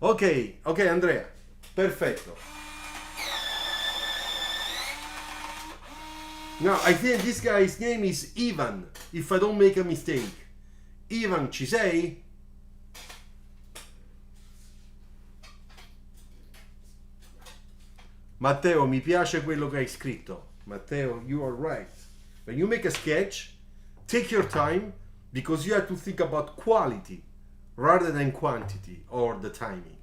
Ok, Andrea, perfetto. Now, I think this guy's name is Ivan, if I don't make a mistake. Ivan, ci sei? Matteo, mi piace quello che hai scritto. Matteo, you are right. When you make a sketch, take your time, because you have to think about quality rather than quantity or the timing.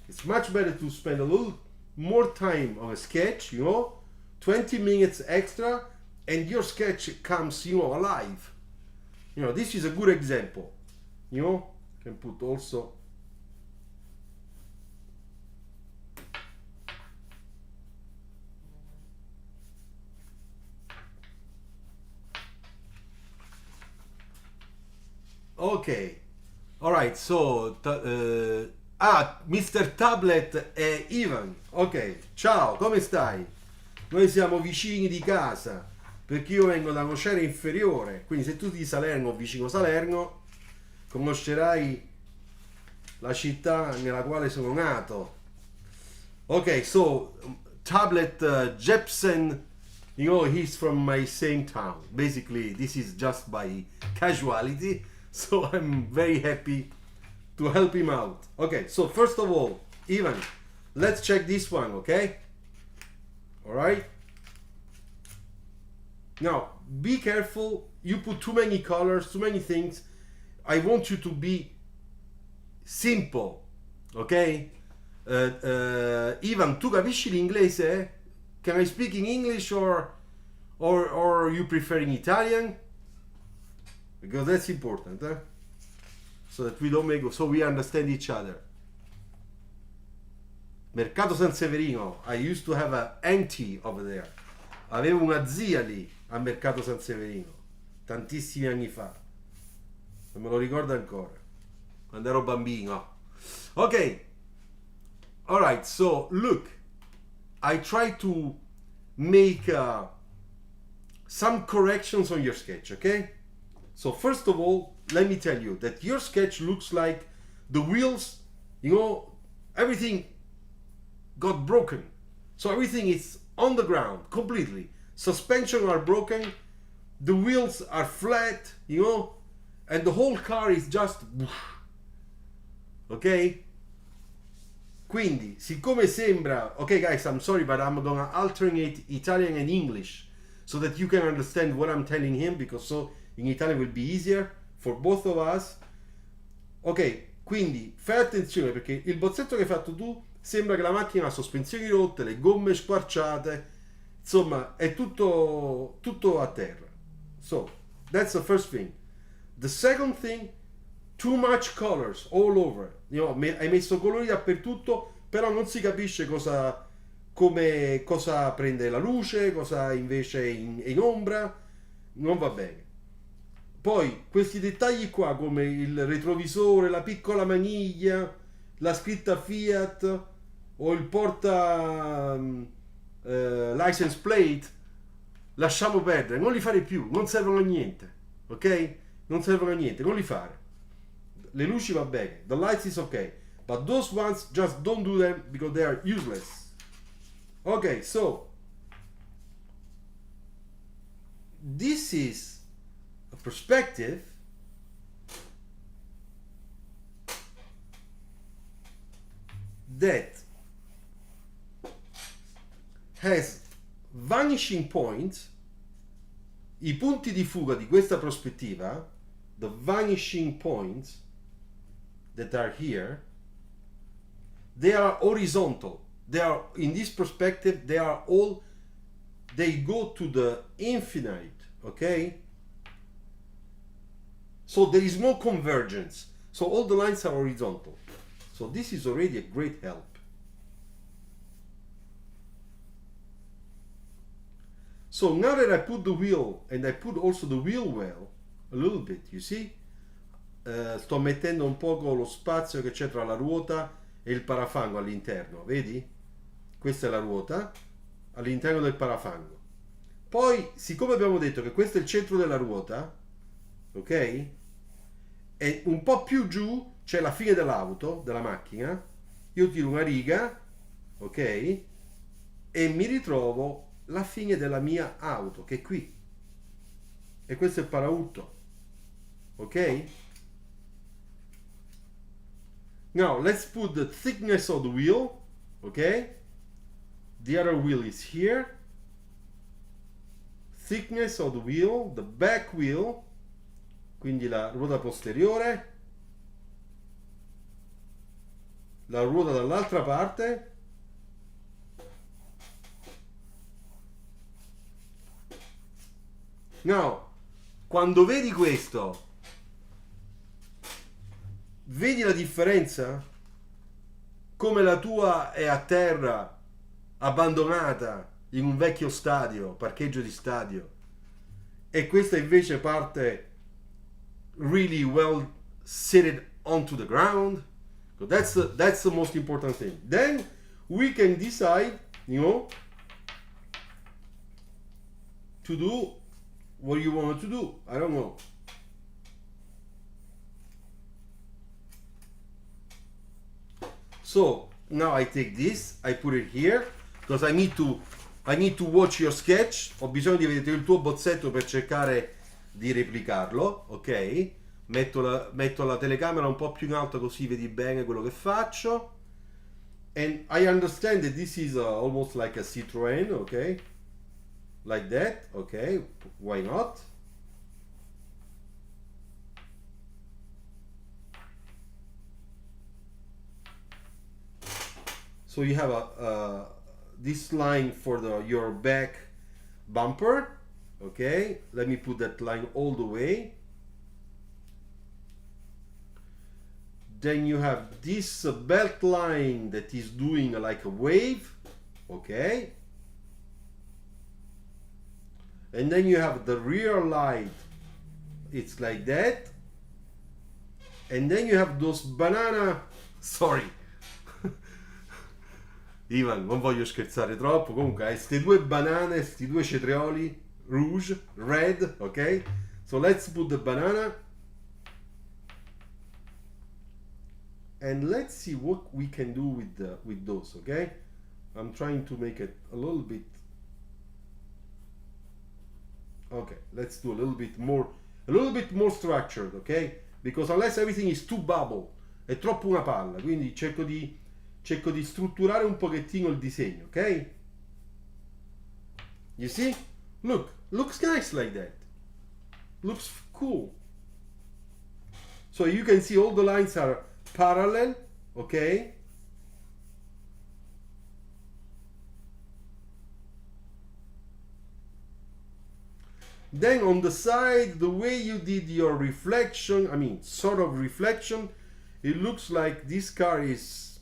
It's much better to spend a little more time on a sketch, 20 minutes extra, and your sketch comes, alive. This is a good example. Can put also. Ok, alright, so Mr. Tablet e Ivan. Ok, ciao, come stai? Noi siamo vicini di casa, perché io vengo da Nocera Inferiore, quindi se tu di Salerno o vicino Salerno conoscerai la città nella quale sono nato. Ok, so Tablet Jepsen, he's from my same town. Basically, this is just by casualty. So I'm very happy to help him out. Okay, so first of all, Ivan, let's check this one, okay? All right? Now, be careful. You put too many colors, too many things. I want you to be simple, ok? Ivan, tu capisci l'inglese? Can I speak in English or you prefer in Italian? Because that's important, so that we don't so we understand each other. Mercato San Severino. I used to have an auntie over there. Avevo una zia lì a Mercato San Severino tantissimi anni fa. Non me lo ricordo ancora. Quando ero bambino. Ok. Alright, so look. I try to make some corrections on your sketch, okay? So first of all, let me tell you that your sketch looks like the wheels, everything got broken. So everything is on the ground completely. Suspension are broken, the wheels are flat, and the whole car is just, ok? Quindi, siccome sembra, okay guys, I'm sorry, but I'm gonna alternate Italian and English so that you can understand what I'm telling him, because so in Italian will be easier for both of us. Ok, quindi fai attenzione, perché il bozzetto che hai fatto tu sembra che la macchina ha sospensioni rotte, le gomme squarciate, insomma è tutto a terra. So that's the first thing. The second thing, too much colors all over. Hai messo colori dappertutto, però non si capisce cosa prende la luce, cosa invece in ombra. Non va bene. Poi questi dettagli qua, come il retrovisore, la piccola maniglia, la scritta Fiat o il porta license plate, lasciamo perdere, non li fare più, non servono a niente, ok? Non servono a niente, non li fare. Le luci va bene, the lights is okay, but those ones just don't do them because they are useless. Okay, so this is a perspective that has vanishing points. I punti di fuga di questa prospettiva, the vanishing points that are here, they are horizontal. They are, in this perspective, they are all, they go to the infinite, okay? So there is no convergence. So all the lines are horizontal. So this is already a great help. So now that I put the wheel, and I put also the wheel well, a little bit, you see? Sto mettendo un poco lo spazio che c'è tra la ruota e il parafango all'interno, vedi? Questa è la ruota all'interno del parafango. Poi, siccome abbiamo detto che questo è il centro della ruota, ok? E un po' più giù c'è la fine dell'auto, della macchina, io tiro una riga, ok? E mi ritrovo la fine della mia auto, che è qui. E questo è il paraurto, ok? Now let's put the thickness of the wheel, okay? The other wheel is here. Thickness of the wheel, the back wheel, quindi la ruota posteriore, la ruota dall'altra parte, now quando vedi questo, vedi la differenza? Come la tua è a terra, abbandonata in un vecchio stadio, parcheggio di stadio, e questa invece parte really well seated onto the ground. So that's the most important thing. Then we can decide, you know, to do what you want to do. I don't know. So now I take this, I put it here because I need to watch your sketch. Ho bisogno di vedere il tuo bozzetto per cercare di replicarlo, ok? Metto la telecamera un po' più in alto così vedi bene quello che faccio. And I understand that this is almost like a Citroen, okay? Like that, okay? Why not? So you have this line for your back bumper, okay? Let me put that line all the way. Then you have this belt line that is doing like a wave, okay? And then you have the rear light, it's like that. And then you have those banana, sorry. Ivan, non voglio scherzare troppo, comunque hai queste due banane, questi due cetrioli, rouge, red, ok? So let's put the banana. And let's see what we can do with those, okay? I'm trying to make it a little bit. Okay, let's do a little bit more structured, okay? Because unless everything is too bubble, è troppo una palla, quindi cerco di strutturare un pochettino il disegno, ok? You see? Look, looks nice like that. Looks cool. So you can see all the lines are parallel, okay? Then on the side, the way you did your reflection, I mean, sort of reflection, it looks like this car is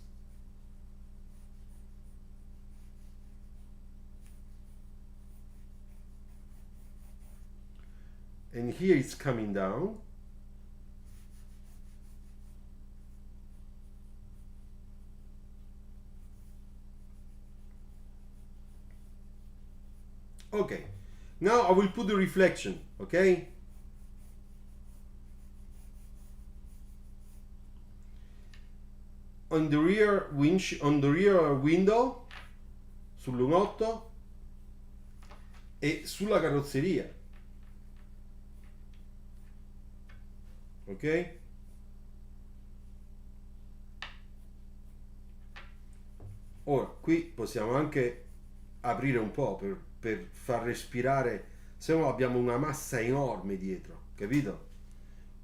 and here it's coming down. Now I will put the reflection, okay? On the rear window, sul lunotto e sulla carrozzeria, ok? Ora qui possiamo anche aprire un po' per far respirare, se no abbiamo una massa enorme dietro, capito?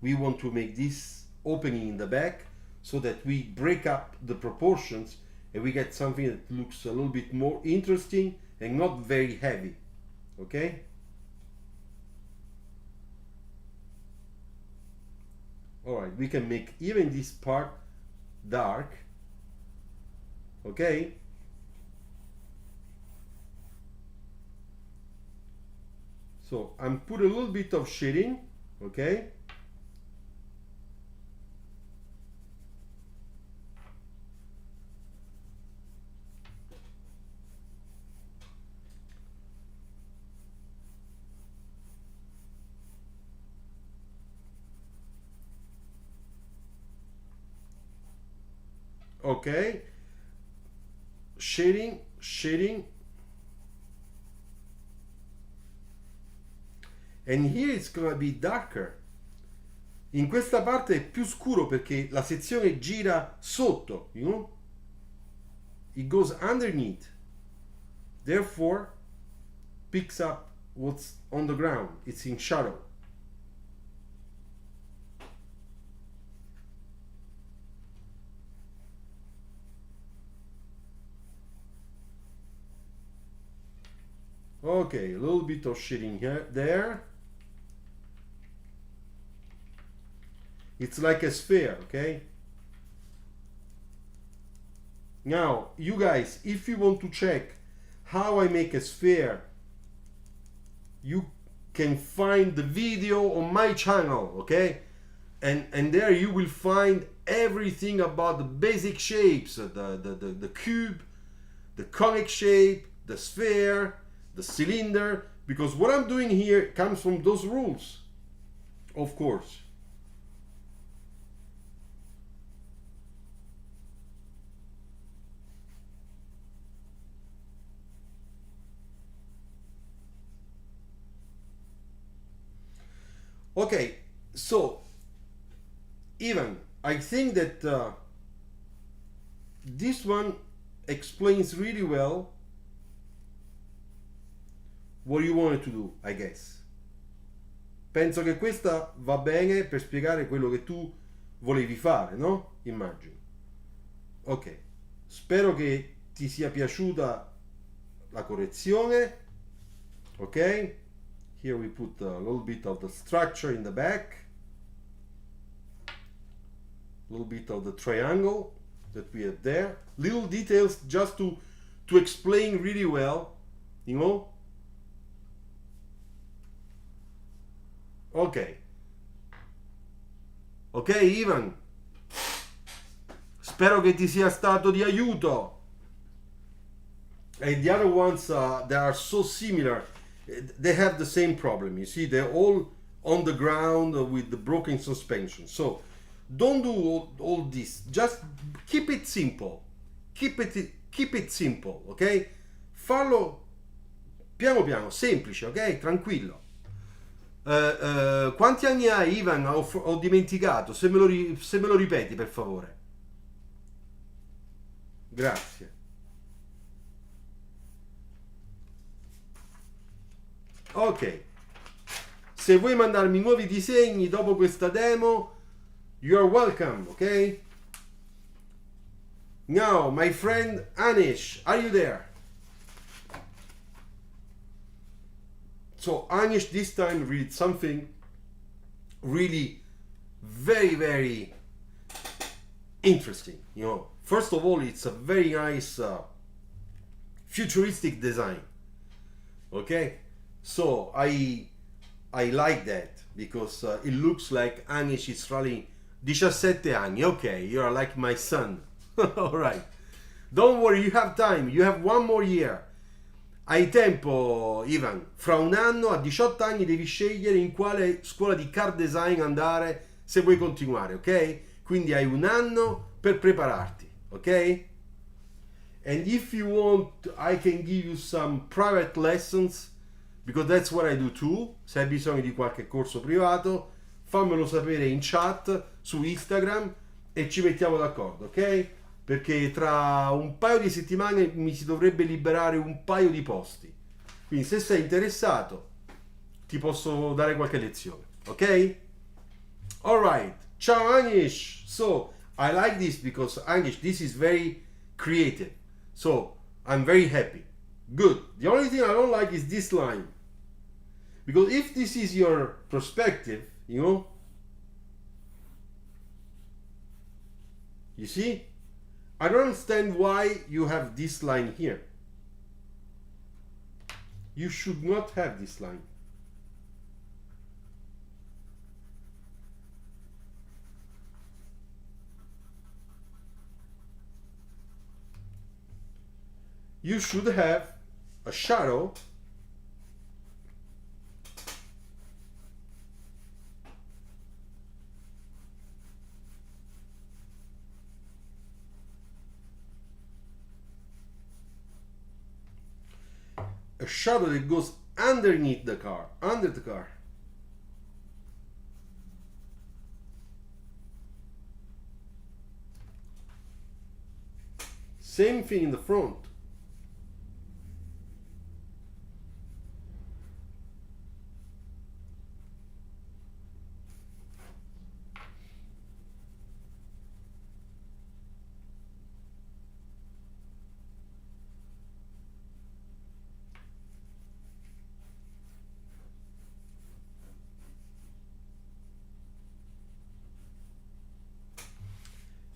We want to make this opening in the back so that we break up the proportions and we get something that looks a little bit more interesting and not very heavy, okay? Alright, we can make even this part dark, okay? So I'm put a little bit of shading, okay? Okay, shading, and here it's gonna be darker. In questa parte è più scuro perché la sezione gira sotto, you know? It goes underneath, therefore picks up what's on the ground. It's in shadow. Okay, a little bit of shading here, there. It's like a sphere, okay? Now, you guys, if you want to check how I make a sphere, you can find the video on my channel, okay? And there you will find everything about the basic shapes, the cube, the conic shape, the sphere, the cylinder, because what I'm doing here comes from those rules, of course. Okay, so even I think that this one explains really well what you wanted to do, I guess. Penso che questa va bene per spiegare quello che tu volevi fare, no? Immagino. Ok, spero che ti sia piaciuta la correzione. Ok, here we put a little bit of the structure in the back, a little bit of the triangle that we have there, little details just to explain really well, you know. Ok, Ivan, spero che ti sia stato di aiuto. And the other ones, they are so similar, they have the same problem. You see, they're all on the ground with the broken suspension. So don't do all this, just keep it simple, keep it simple, ok? Farlo piano piano, semplice, ok? Tranquillo. Quanti anni hai, Ivan? Ho dimenticato, se me lo ripeti per favore. Grazie. Ok, se vuoi mandarmi nuovi disegni dopo questa demo, you are welcome, ok? Now, my friend Anish, are you there? So Anish this time read something really very, very interesting. You know, first of all, it's a very nice futuristic design. Okay, so I like that because it looks like Anish is running 17 anni. Okay, you are like my son. All right, don't worry, you have time. You have one more year. Hai tempo, Ivan, fra un anno a 18 anni devi scegliere in quale scuola di car design andare se vuoi continuare, ok? Quindi hai un anno per prepararti, ok? And if you want, I can give you some private lessons, because that's what I do too. Se hai bisogno di qualche corso privato, fammelo sapere in chat su Instagram e ci mettiamo d'accordo, ok? Perché tra un paio di settimane mi si dovrebbe liberare un paio di posti. Quindi se sei interessato ti posso dare qualche lezione, ok? Alright, ciao Anish! So, I like this because Anish, this is very creative. So, I'm very happy. Good. The only thing I don't like is this line. Because if this is your perspective, you know, you see, I don't understand why you have this line here. You should not have this line. You should have a shadow that goes underneath the car, under the car. Same thing in the front.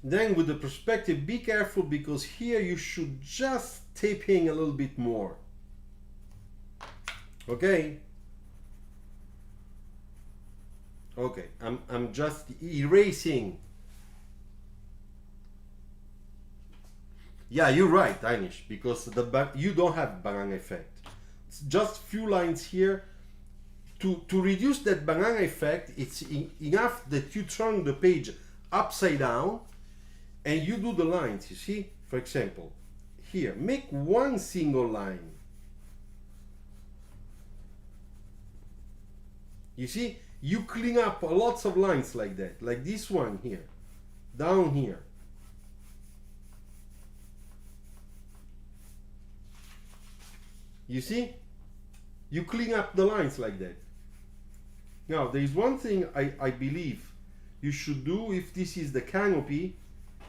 Then with the perspective, be careful because here you should just tape in a little bit more. Okay? Okay, I'm just erasing. Yeah, you're right, Einish, because you don't have banana effect. It's just few lines here. To reduce that banana effect, it's enough that you turn the page upside down and you do the lines, you see? For example, here, make one single line. You see? You clean up lots of lines like that, like this one here, down here. You see? You clean up the lines like that. Now, there is one thing I believe you should do if this is the canopy.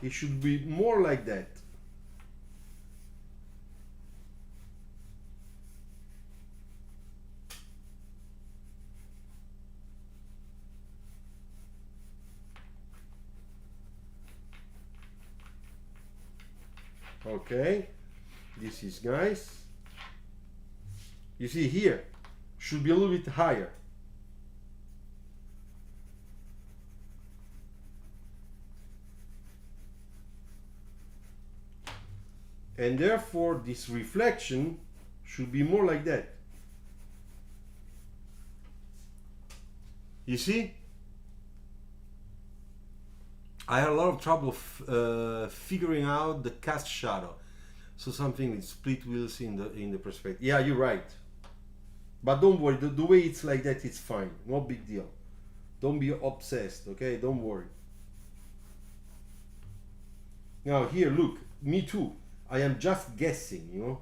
It should be more like that. Okay, this is nice. You see here, should be a little bit higher. And therefore this reflection should be more like that. You see? I had a lot of trouble figuring out the cast shadow. So something with split wheels in the perspective. Yeah, you're right. But don't worry, the way it's like that, it's fine. No big deal. Don't be obsessed, okay? Don't worry. Now here, look, me too. I am just guessing, you know.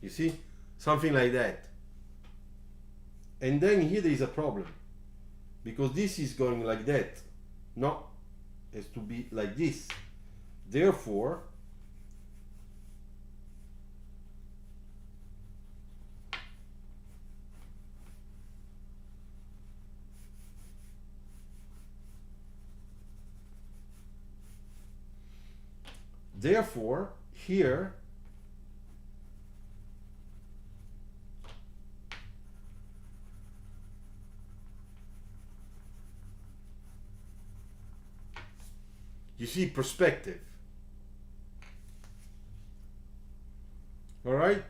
You see? Something like that. And then here there is a problem. Because this is going like that. No, it has to be like this. Therefore, here see, perspective. All right.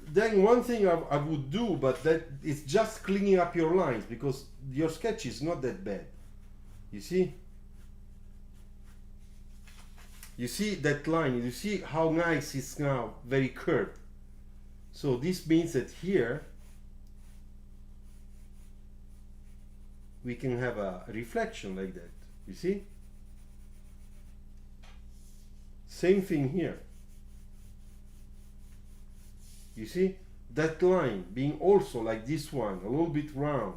Then one thing I would do, but that is just cleaning up your lines, because your sketch is not that bad. You see? You see that line? You see how nice it's now, very curved. So this means that here we can have a reflection like that. You see? Same thing here. You see? That line being also like this one, a little bit round.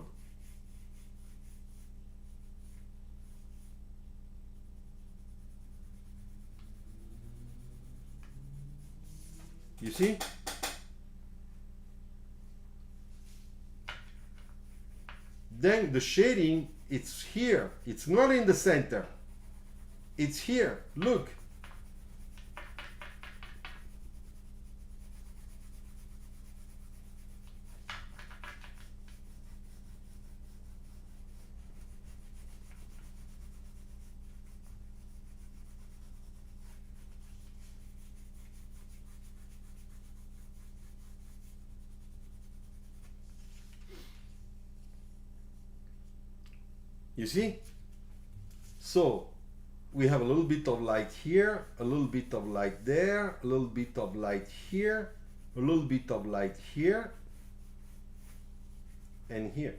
You see? Then the shading, it's here. It's not in the center. It's here. Look. You see? So we have a little bit of light here, a little bit of light there, a little bit of light here, a little bit of light here, and here.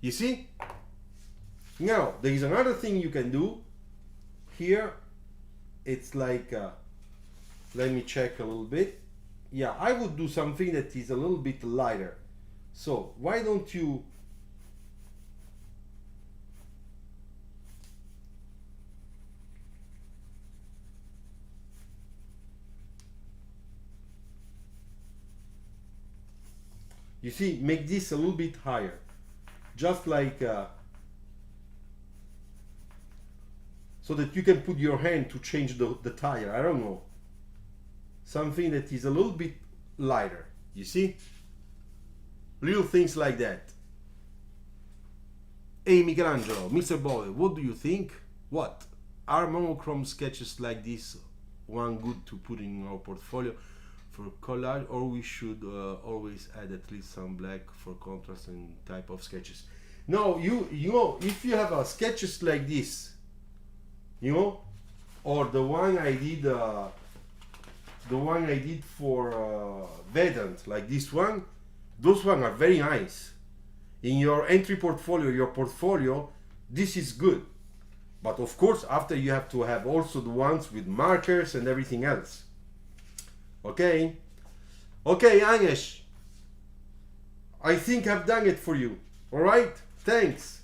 You see? Now, there is another thing you can do. Here, it's like, let me check a little bit. Yeah, I would do something that is a little bit lighter. So why don't you see, make this a little bit higher, just like so that you can put your hand to change the tire. I don't know, something that is a little bit lighter. You see? Little things like that. Hey Michelangelo, Mr. Bove, what do you think? What? Are monochrome sketches like this one good to put in our portfolio for collage, or we should always add at least some black for contrast and type of sketches? No, you know, if you have a sketches like this, you know, or the one I did for Vedant, like this one, those ones are very nice. In your entry portfolio, your portfolio, this is good. But of course, after you have to have also the ones with markers and everything else. Okay? Okay, Agnes. I think I've done it for you. Alright? Thanks.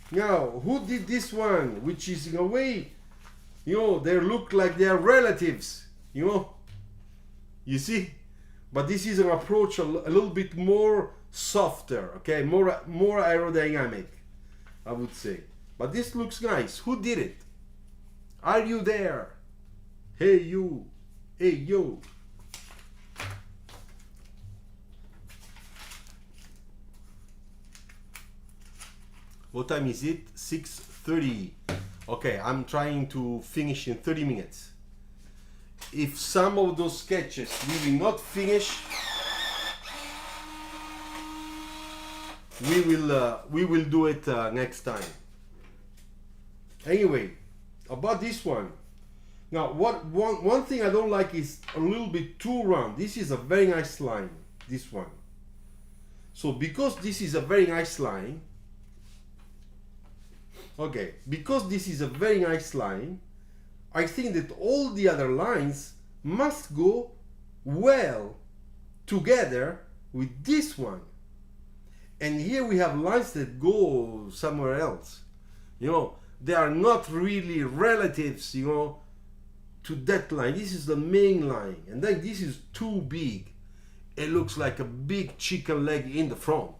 Now, who did this one? Which is in a way, you know, they look like they are relatives. You know? You see? But this is an approach a little bit more softer, okay, more aerodynamic, I would say. But this looks nice. Who did it? Are you there? Hey you, hey you. What time is it? 6:30. Okay, I'm trying to finish in 30 minutes. If some of those sketches we will not finish, we will do it next time. Anyway, about this one. Now, one thing I don't like is a little bit too round. This is a very nice line, this one. So because this is a very nice line, okay, because this is a very nice line, I think that all the other lines must go well together with this one. And here we have lines that go somewhere else. You know, they are not really relatives, you know, to that line. This is the main line. And then this is too big. It looks like a big chicken leg in the front.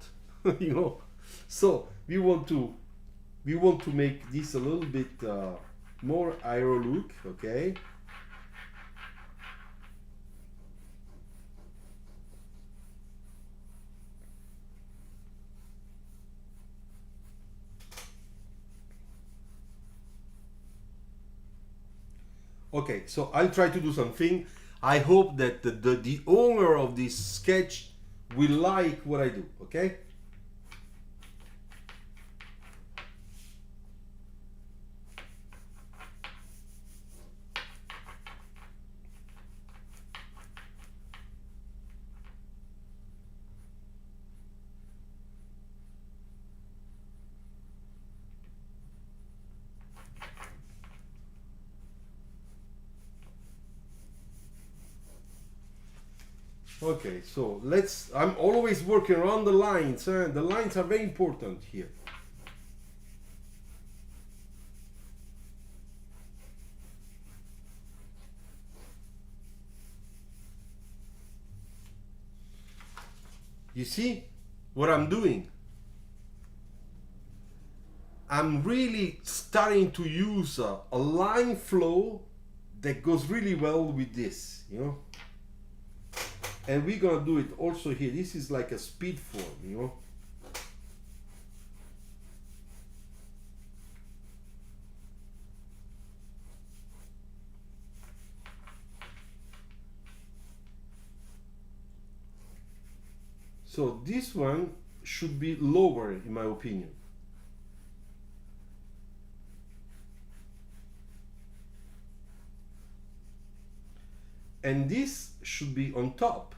You know. So we want to make this a little bit more aero look, okay? Okay, so I'll try to do something. I hope that the owner of this sketch will like what I do, okay? Okay, so I'm always working around the lines. The lines are very important here. You see what I'm doing? I'm really starting to use a line flow that goes really well with this, you know? And we're gonna do it also here. This is like a speed form, you know? So this one should be lower in my opinion. And this should be on top.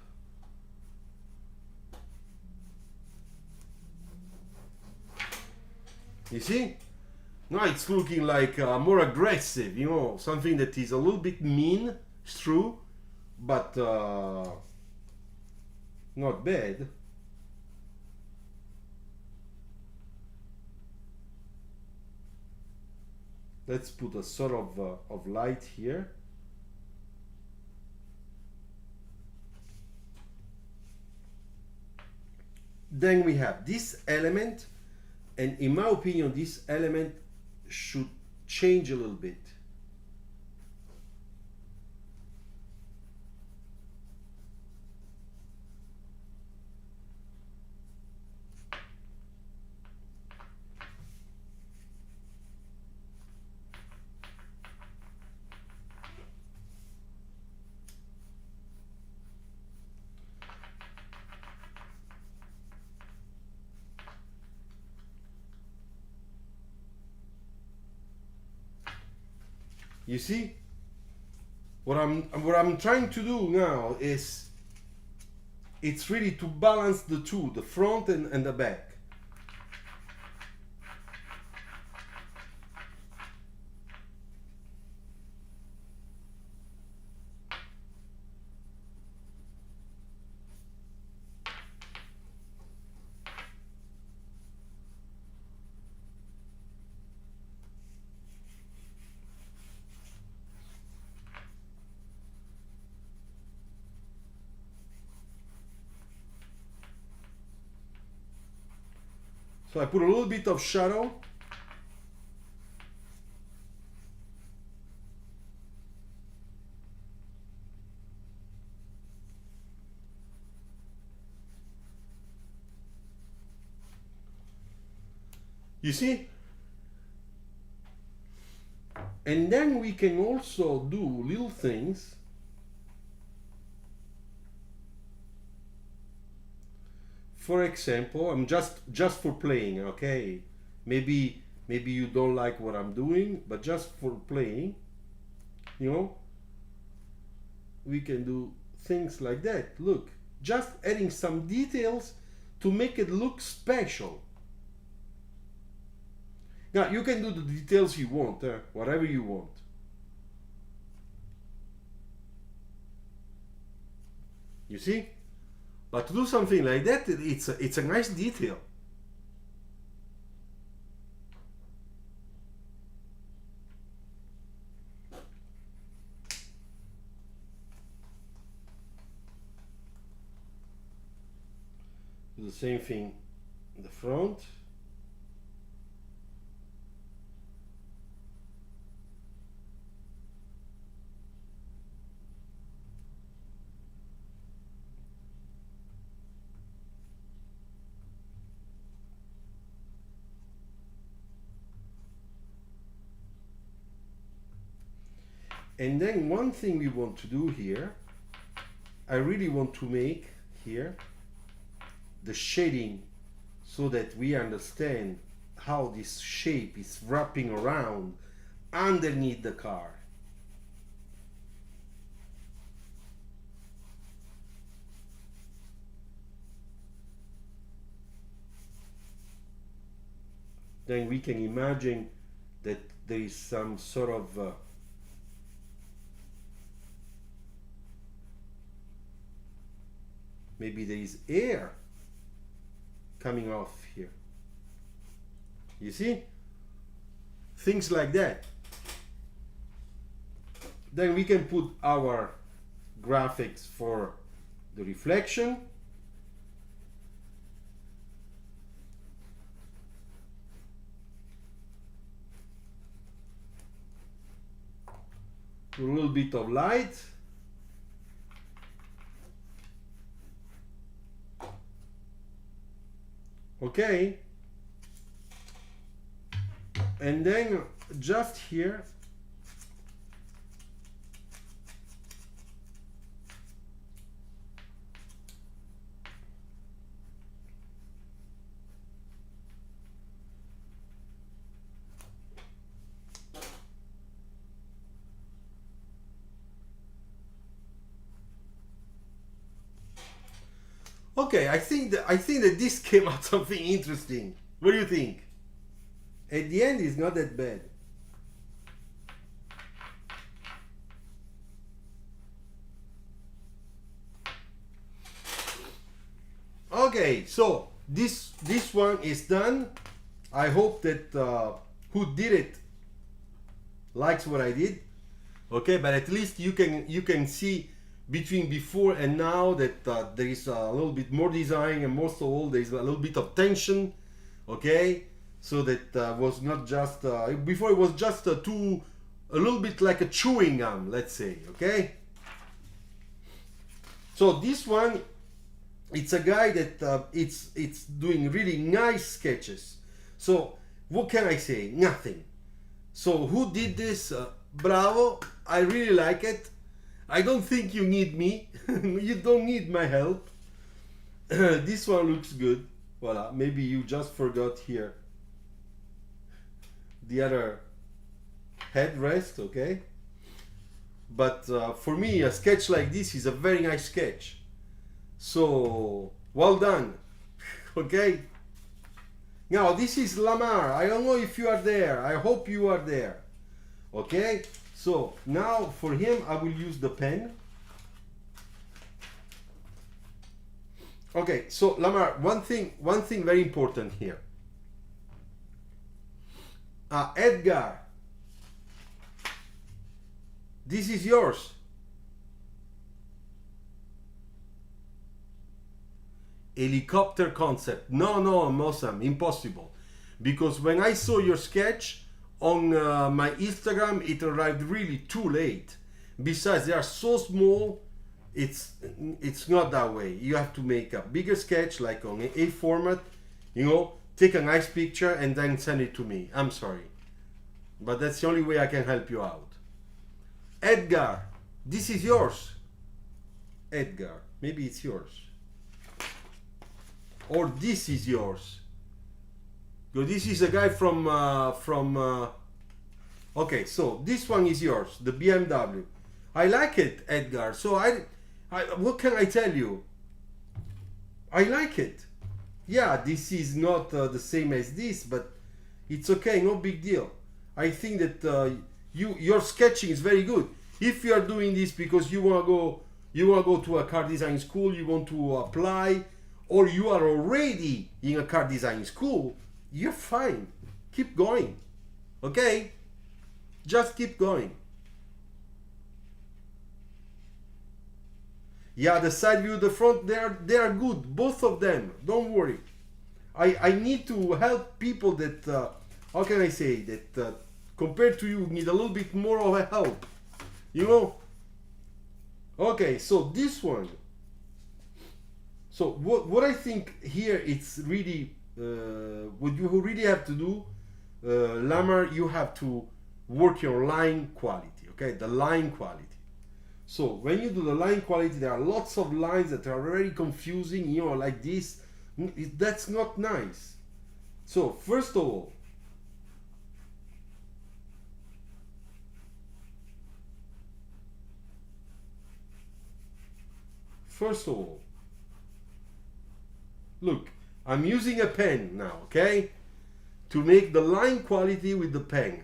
You see? Now it's looking like more aggressive, you know, something that is a little bit mean, it's true, but not bad. Let's put a sort of light here. Then we have this element, and in my opinion this element should change a little bit. You see, what I'm trying to do now is it's really to balance the two, the front and the back. So I put a little bit of shadow. You see? And then we can also do little things. For example, I'm just for playing, okay? Maybe you don't like what I'm doing, but just for playing, you know, we can do things like that. Look, just adding some details to make it look special. Now you can do the details you want, whatever you want. You see? But to do something like that, it's a nice detail. Do the same thing in the front. And then one thing we want to do here, I really want to make here the shading so that we understand how this shape is wrapping around underneath the car. Then we can imagine that there is some sort of maybe there is air coming off here. You see? Things like that. Then we can put our graphics for the reflection. A little bit of light. Okay. And then just here okay, I think that this came out something interesting. What do you think? At the end, it's not that bad. Okay, so this one is done. I hope that who did it likes what I did. Okay, but at least you can see between before and now that there is a little bit more design, and most of all there is a little bit of tension. Okay, so that was not just before it was just a little bit like a chewing gum, let's say. Okay, so this one, it's a guy that it's doing really nice sketches. So what can I say? Nothing. So who did this? Bravo, I really like it. I don't think you need me. You don't need my help. This one looks good. Voila, maybe you just forgot here the other headrest, okay? But for me, a sketch like this is a very nice sketch. So, well done, okay? Now, this is Lamar. I don't know if you are there. I hope you are there, okay? So, now for him, I will use the pen. Okay, so Lamar, one thing very important here. Edgar, this is yours. Helicopter concept. No, Mosam, impossible. Because when I saw your sketch on my Instagram, it arrived really too late. Besides, they are so small, it's not that way. You have to make a bigger sketch, like on A format, you know, take a nice picture and then send it to me. I'm sorry, but that's the only way I can help you out. Edgar, this is yours. Edgar, maybe it's yours. Or this is yours. So this is a guy from okay, so this one is yours, the BMW. I like it, Edgar. So I what can I tell you? I like it. Yeah, this is not the same as this, but it's okay, no big deal. I think that your sketching is very good. If you are doing this because you wanna go to a car design school, you want to apply, or you are already in a car design school, you're fine. Keep going. Okay? Just keep going. Yeah, the side view, the front, they are good, both of them. Don't worry. I need to help people that how can I say that compared to you need a little bit more of a help. You know? Okay, so this one. So what I think here, it's really what you really have to do, Lamar, you have to work your line quality. okay, the line quality. So when you do the line quality, there are lots of lines that are very confusing, you know, like this. That's not nice. So first of all, look, I'm using a pen now, okay, to make the line quality with the pen.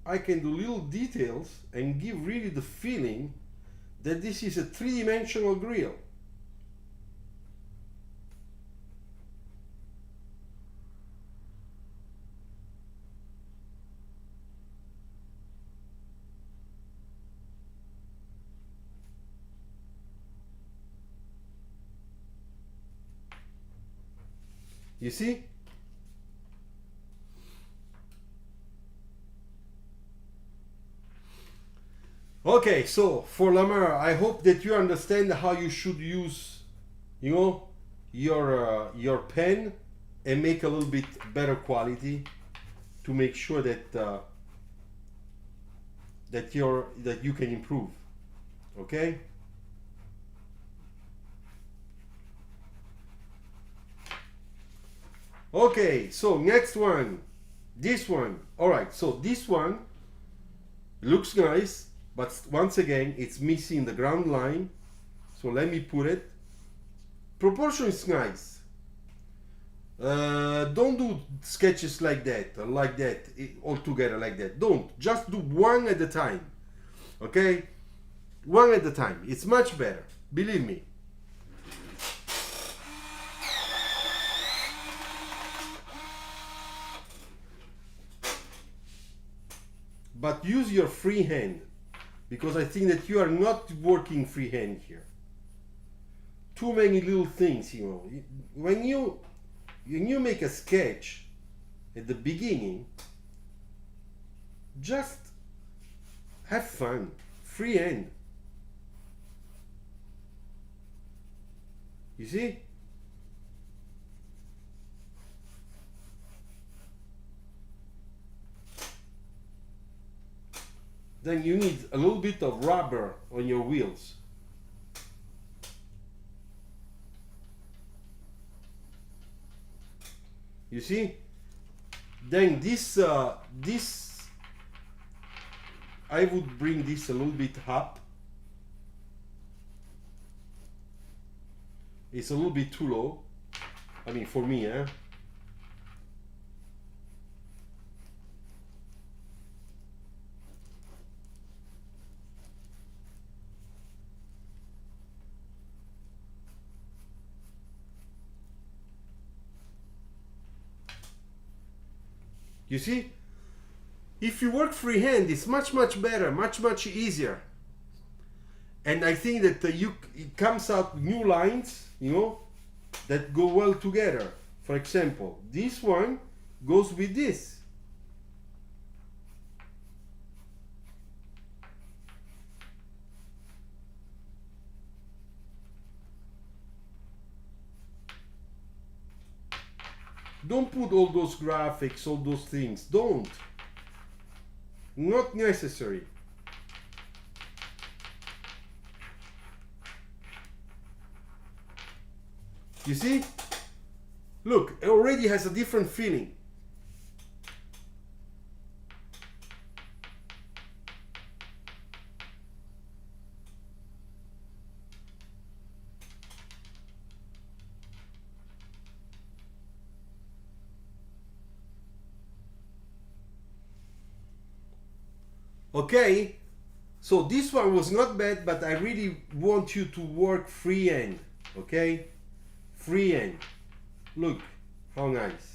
I can do little details and give really the feeling that this is a three-dimensional grill. You see? Okay, so for Lamar, I hope that you understand how you should use, you know, your pen and make a little bit better quality to make sure that that you can improve. Okay. Okay, so next one, this one. All right, so this one looks nice, but once again, it's missing the ground line. So let me put it. Proportion is nice. Don't do sketches like that, all together like that. Don't. Just do one at a time. Okay? One at a time. It's much better. Believe me. But use your free hand, because I think that you are not working freehand here. Too many little things, you know. When you make a sketch at the beginning, just have fun, free hand. You see? Then you need a little bit of rubber on your wheels. You see? Then this I would bring this a little bit up. It's a little bit too low. I mean, for me, eh? You see? If you work freehand, it's much better, much easier. And I think that it comes out new lines, you know, that go well together. For example, this one goes with this. Don't put all those graphics, all those things. Don't. Not necessary. You see? Look, it already has a different feeling. Okay, so this one was not bad, but I really want you to work freehand, okay? Freehand. Look how nice.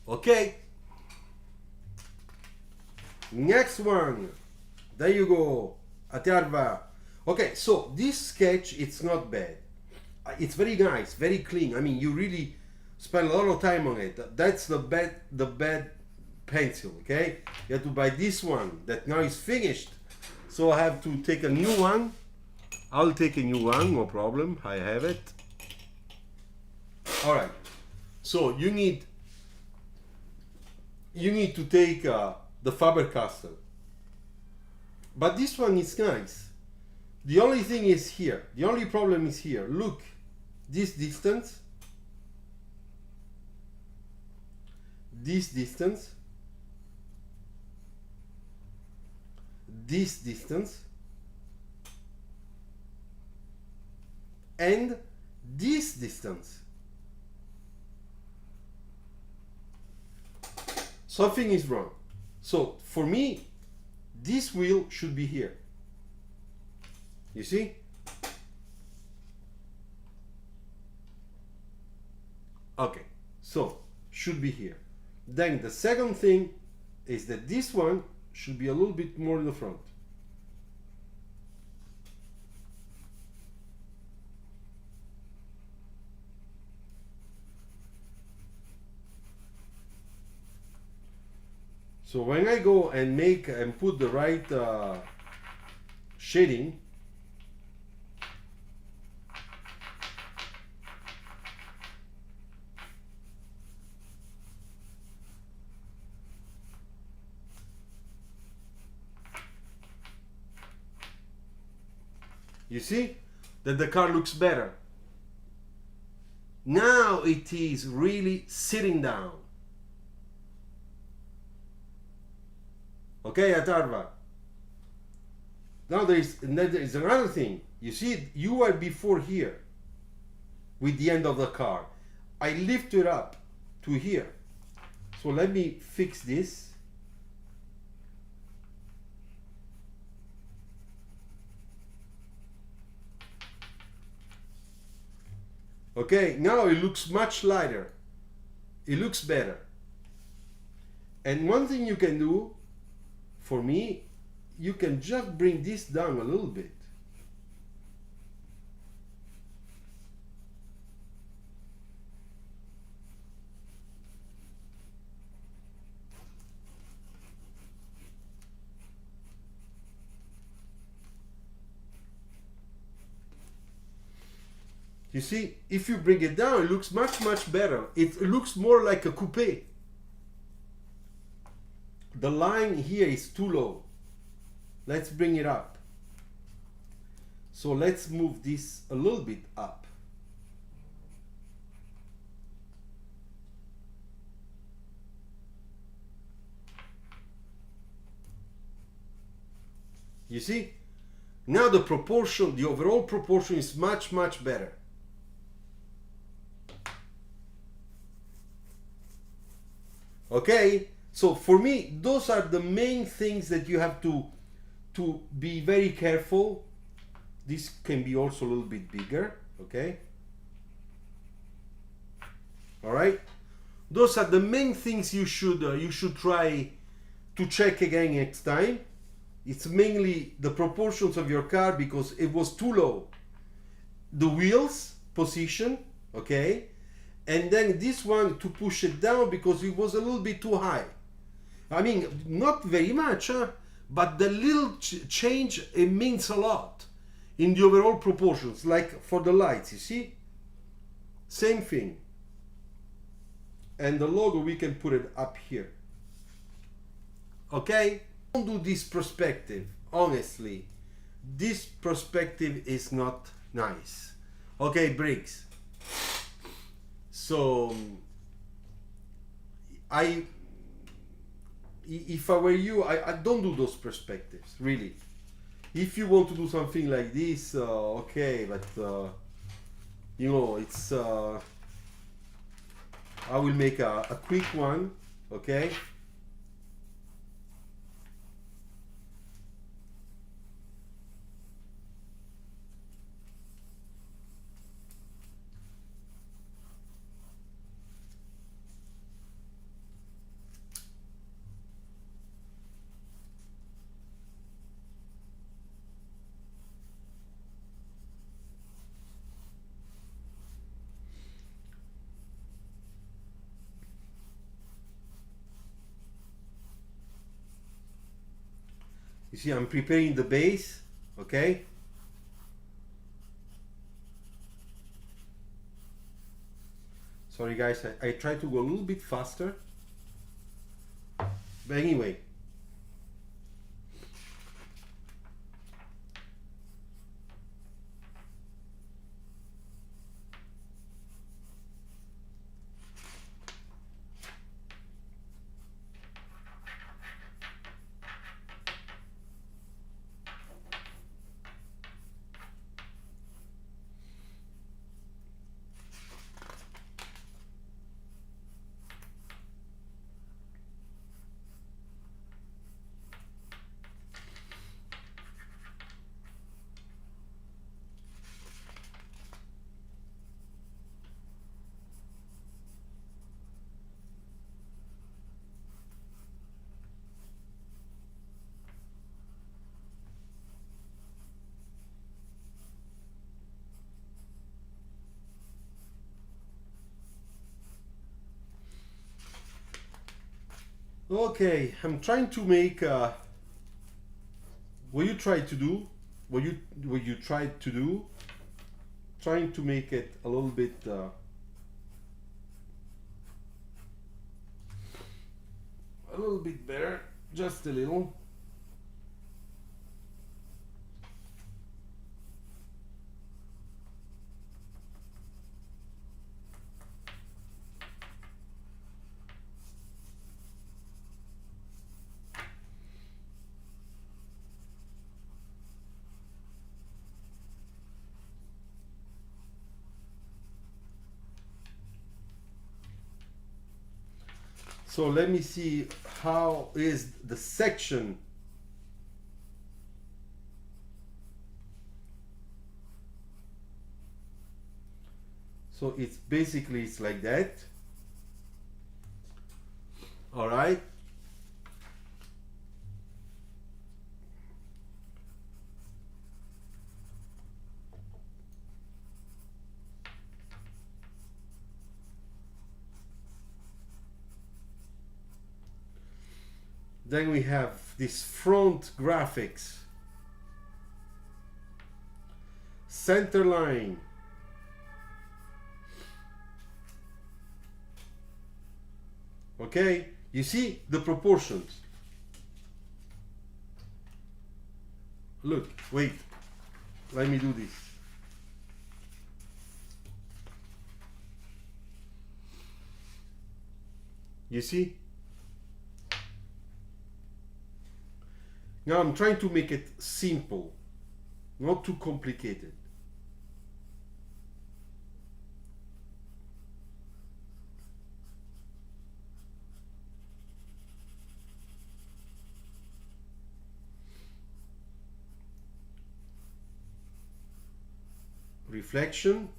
Okay, next one. There you go, Atarva. Okay, so this sketch, it's not bad. It's very nice, very clean. I mean, you really spend a lot of time on it. That's the bad pencil. Okay, you have to buy this one that now is finished. So I have to take a new one. I'll take a new one, no problem. I have it. All right. So you need to take the Faber Castell. But this one is nice. The only thing is here. The only problem is here. Look, this distance, this distance, this distance, and this distance. Something is wrong. So for me, this wheel should be here. You see? Okay, so should be here. Then the second thing is that this one should be a little bit more in the front. So when I go and make and put the right shading, you see that the car looks better. Now it is really sitting down. Okay, Atarva. Now there is another thing. You see, you are before here with the end of the car. I lift it up to here. So let me fix this. Okay, now it looks much lighter. It looks better. And one thing you can do, for me, you can just bring this down a little bit. You see, if you bring it down, it looks much better. It looks more like a coupe. The line here is too low. Let's bring it up. So let's move this a little bit up. You see? Now the proportion, the overall proportion is much better. Okay? So for me, those are the main things that you have to be very careful. This can be also a little bit bigger, okay? All right? Those are the main things you should try to check again next time. It's mainly the proportions of your car because it was too low. The wheels position, okay? And then this one to push it down because it was a little bit too high. I mean, not very much, huh? But the little change, it means a lot in the overall proportions, like for the lights, you see? Same thing. And the logo, we can put it up here. Okay? Don't do this perspective, honestly. This perspective is not nice. Okay, Briggs. So, if I were you, I don't do those perspectives, really. If you want to do something like this, okay, but you know, it's I will make a quick one, okay? You see, I'm preparing the base, okay? Sorry guys, I try to go a little bit faster. But anyway. Okay, I'm trying to make what you tried to do, what you tried to do, trying to make it a little bit better, just a little. So let me see how is the section. So it's basically it's like that. All right. Then we have this front graphics, center line, okay? You see the proportions. Look, wait, let me do this. You see? Now I'm trying to make it simple, not too complicated. Reflection.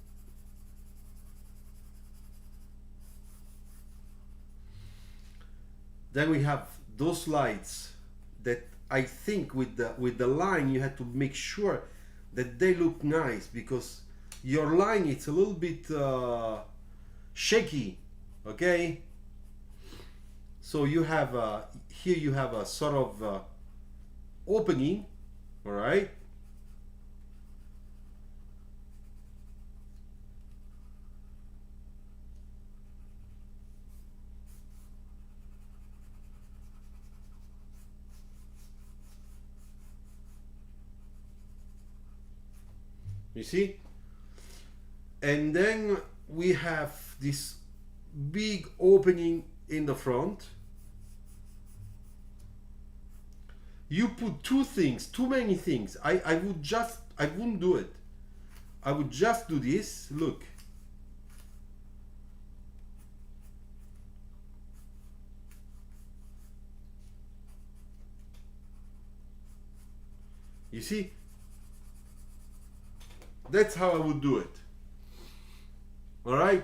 Then we have those lights that I think with the line you have to make sure that they look nice, because your line it's a little bit shaky, okay? So you have here you have a sort of opening, all right? You see? And then we have this big opening in the front. You put two things, too many things. I wouldn't do it. I would just do this, look. You see? That's how I would do it. All right?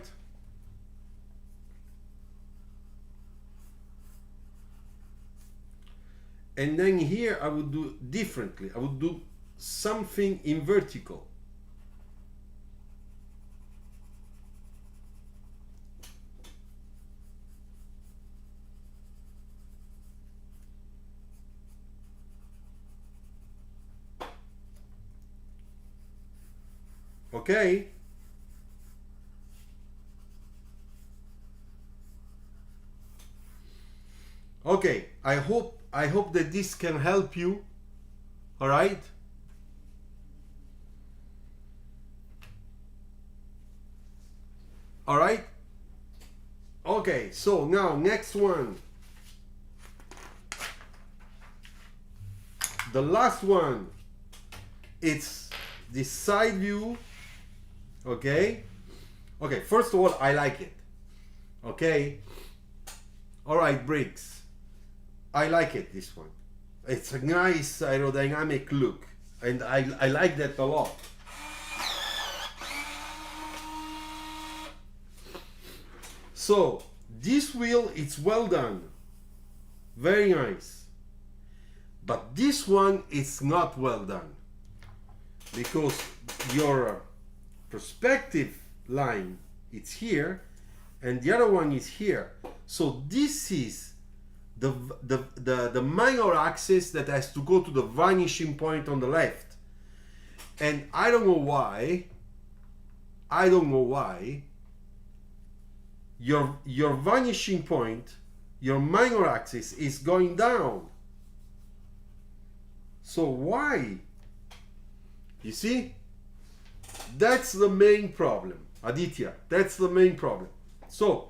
And then here I would do differently. I would do something in vertical. Okay. Okay, I hope that this can help you. All right. All right. Okay, so now next one. The last one. It's the side view. Okay. Okay, first of all, I like it. Okay. All right, Briggs. I like it, this one. It's a nice aerodynamic look, and I like that a lot. So this wheel, it's well done, very nice, but this one is not well done, because your perspective line, it's here, and the other one is here. So this is the minor axis that has to go to the vanishing point on the left, and I don't know why your vanishing point, your minor axis, is going down. So why? You see, that's the main problem, Aditya. That's the main problem. So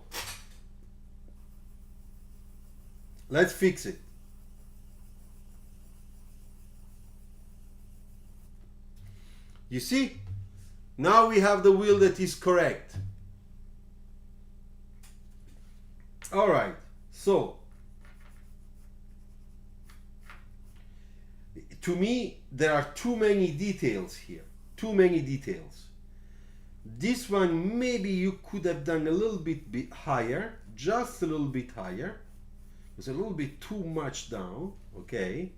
let's fix it. You see, now we have the wheel that is correct. All right, so to me there are too many details here, too many details. This one maybe you could have done a little bit higher, just a little bit higher. It's a little bit too much down. Okay.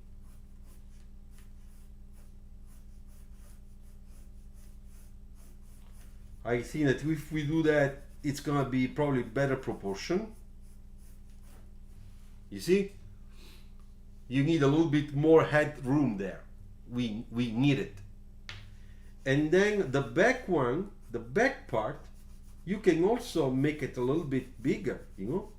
I think that if we do that, it's gonna be probably better proportion. You see, you need a little bit more headroom there. We need it. And then the back one, the back part, you can also make it a little bit bigger, you know.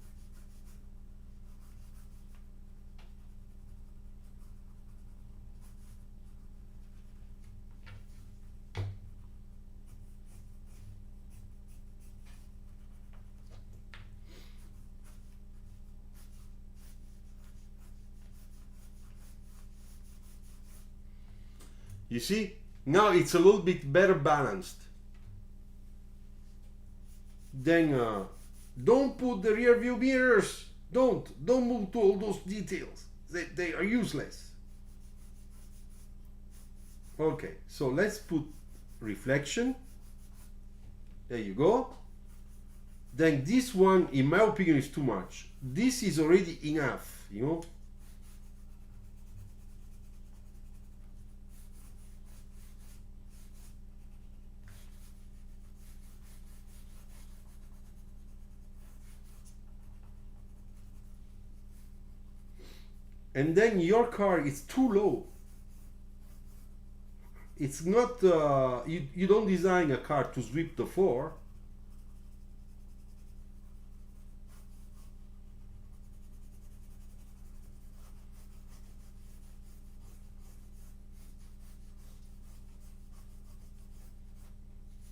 You see, now it's a little bit better balanced. Then don't put the rear view mirrors. Don't move to all those details. They are useless. Okay, so let's put reflection. There you go. Then this one, in my opinion, is too much. This is already enough, you know. And then your car is too low. It's not, you don't design a car to sweep the floor.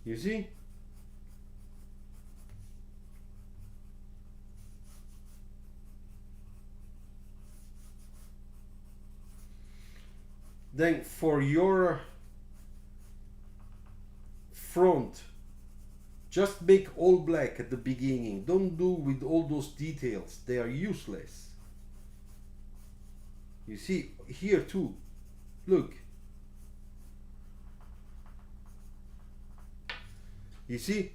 You see? Then for your front, just make all black at the beginning. Don't do with all those details. They are useless. You see, here too. Look. You see?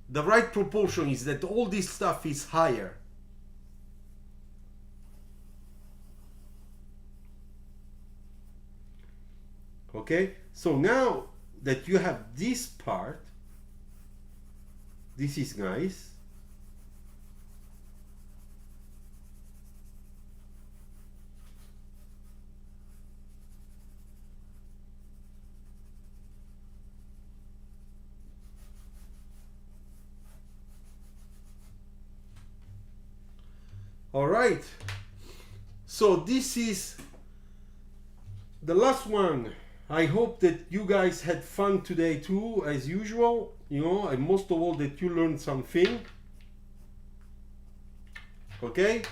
The right proportion is that all this stuff is higher. Okay, so now that you have this part, this is nice. All right, so this is the last one. I hope that you guys had fun today too, as usual, you know, and most of all that you learned something. Okay,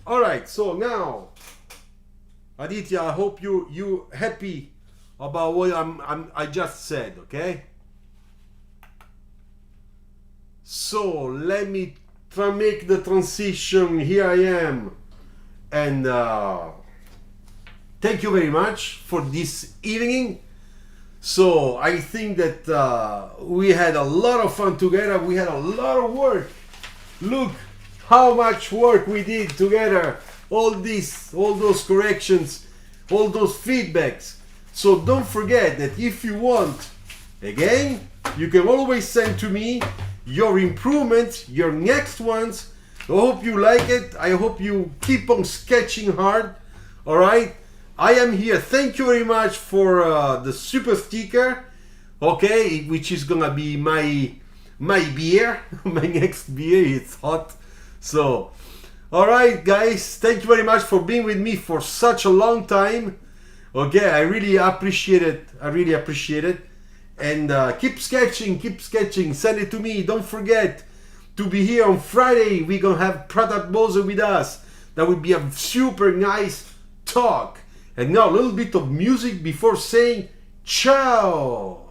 all right, so now Aditya, I hope you happy about what I just said. Okay, so let me try make the transition. Here I am, and thank you very much for this evening. So I think that we had a lot of fun together. We had a lot of work. Look how much work we did together. All those corrections, all those feedbacks. So don't forget that if you want, again, you can always send to me your improvements, your next ones. I hope you like it. I hope you keep on sketching hard. All right. I am here. Thank you very much for the super sticker. Okay, which is gonna be my beer, my next beer. It's hot. So, all right, guys. Thank you very much for being with me for such a long time. Okay, I really appreciate it. I really appreciate it. And keep sketching, keep sketching. Send it to me. Don't forget to be here on Friday. We're gonna have Pradat Bose with us. That would be a super nice talk. And now a little bit of music before saying ciao.